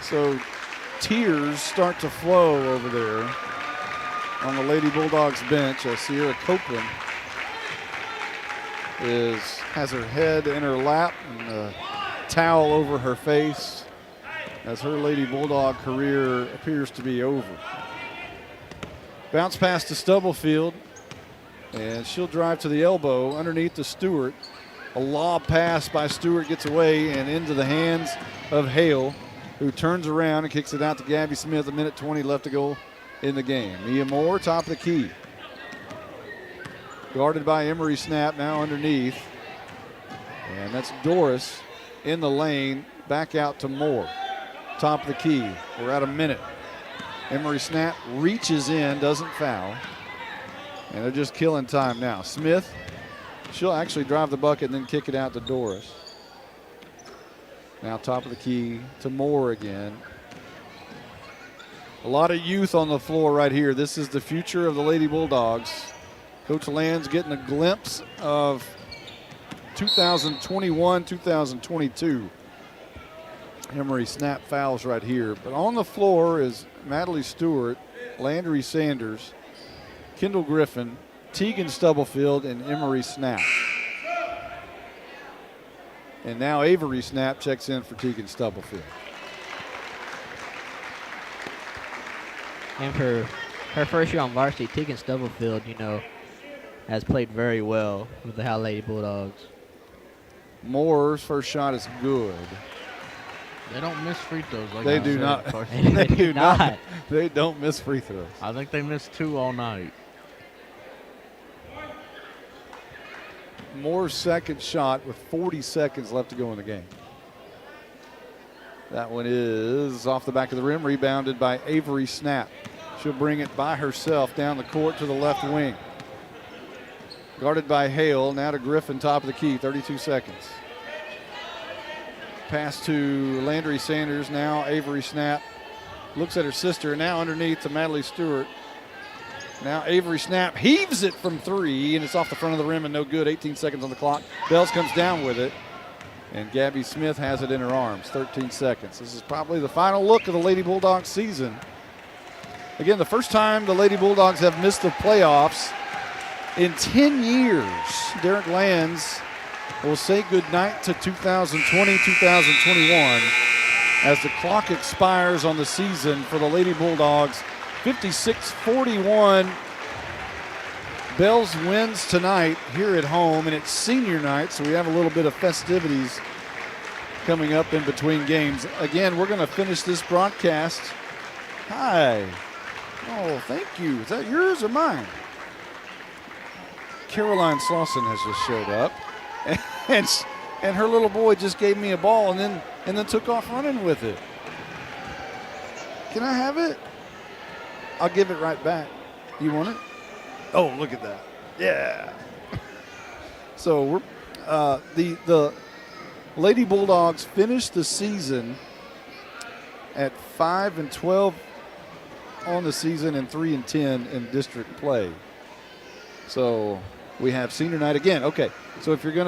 So tears start to flow over there on the Lady Bulldogs bench as Sierra Copeland has her head in her lap and a towel over her face as her Lady Bulldog career appears to be over. Bounce pass to Stubblefield, and she'll drive to the elbow underneath to Stewart. A lob pass by Stewart gets away and into the hands of Hale, who turns around and kicks it out to Gabby Smith. A minute 20 left to go in the game. Mia Moore, top of the key. Guarded by Emery Snap, now underneath. And that's Doris in the lane, back out to Moore. Top of the key. We're at a minute. Emery Snap reaches in, doesn't foul. And they're just killing time now. Smith, she'll actually drive the bucket and then kick it out to Doris. Now top of the key to Moore again. A lot of youth on the floor right here. This is the future of the Lady Bulldogs. Coach Land's getting a glimpse of 2021, 2022. Emery Snap fouls right here. But on the floor is Madeline Stewart, Landry Sanders, Kendall Griffin, Tegan Stubblefield, and Emery Snap. And now Avery Snap checks in for Tegan Stubblefield. And for her first year on varsity, Tegan Stubblefield, has played very well with the Howe Lady Bulldogs. Moore's first shot is good. They don't miss free throws. Like They I do said, not. Carson. They do not. They don't miss free throws. I think they missed 2 all night. Moore's second shot with 40 seconds left to go in the game. That one is off the back of the rim, rebounded by Avery Snap. She'll bring it by herself down the court to the left wing. Guarded by Hale, now to Griffin, top of the key, 32 seconds. Pass to Landry Sanders, now Avery Snap. Looks at her sister, now underneath to Madeline Stewart. Now Avery Snap heaves it from 3, and it's off the front of the rim and no good. 18 seconds on the clock. Bells comes down with it, and Gabby Smith has it in her arms. 13 seconds. This is probably the final look of the Lady Bulldogs season. Again, the first time the Lady Bulldogs have missed the playoffs in 10 years. Derek Lands will say goodnight to 2020-2021 as the clock expires on the season for the Lady Bulldogs. 56-41 Bells wins tonight here at home, and it's senior night, so we have a little bit of festivities coming up in between games. Again, we're going to finish this broadcast. Hi. Oh, thank you. Is that yours or mine? Caroline Slauson has just showed up, and her little boy just gave me a ball and then took off running with it. Can I have it? I'll give it right back. You want it? Oh, look at that. Yeah. So we're the Lady Bulldogs finished the season at 5-12 on the season and 3-10 in district play. So we have senior night again. Okay. So if you're going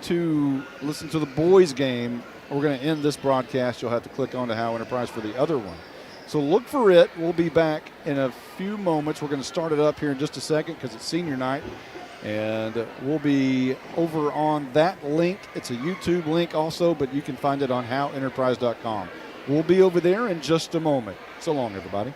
to listen to the boys game, we're going to end this broadcast. You'll have to click on to Howe Enterprise for the other one. So look for it. We'll be back in a few moments. We're going to start it up here in just a second because it's senior night. And we'll be over on that link. It's a YouTube link also, but you can find it on howenterprise.com. We'll be over there in just a moment. So long, everybody.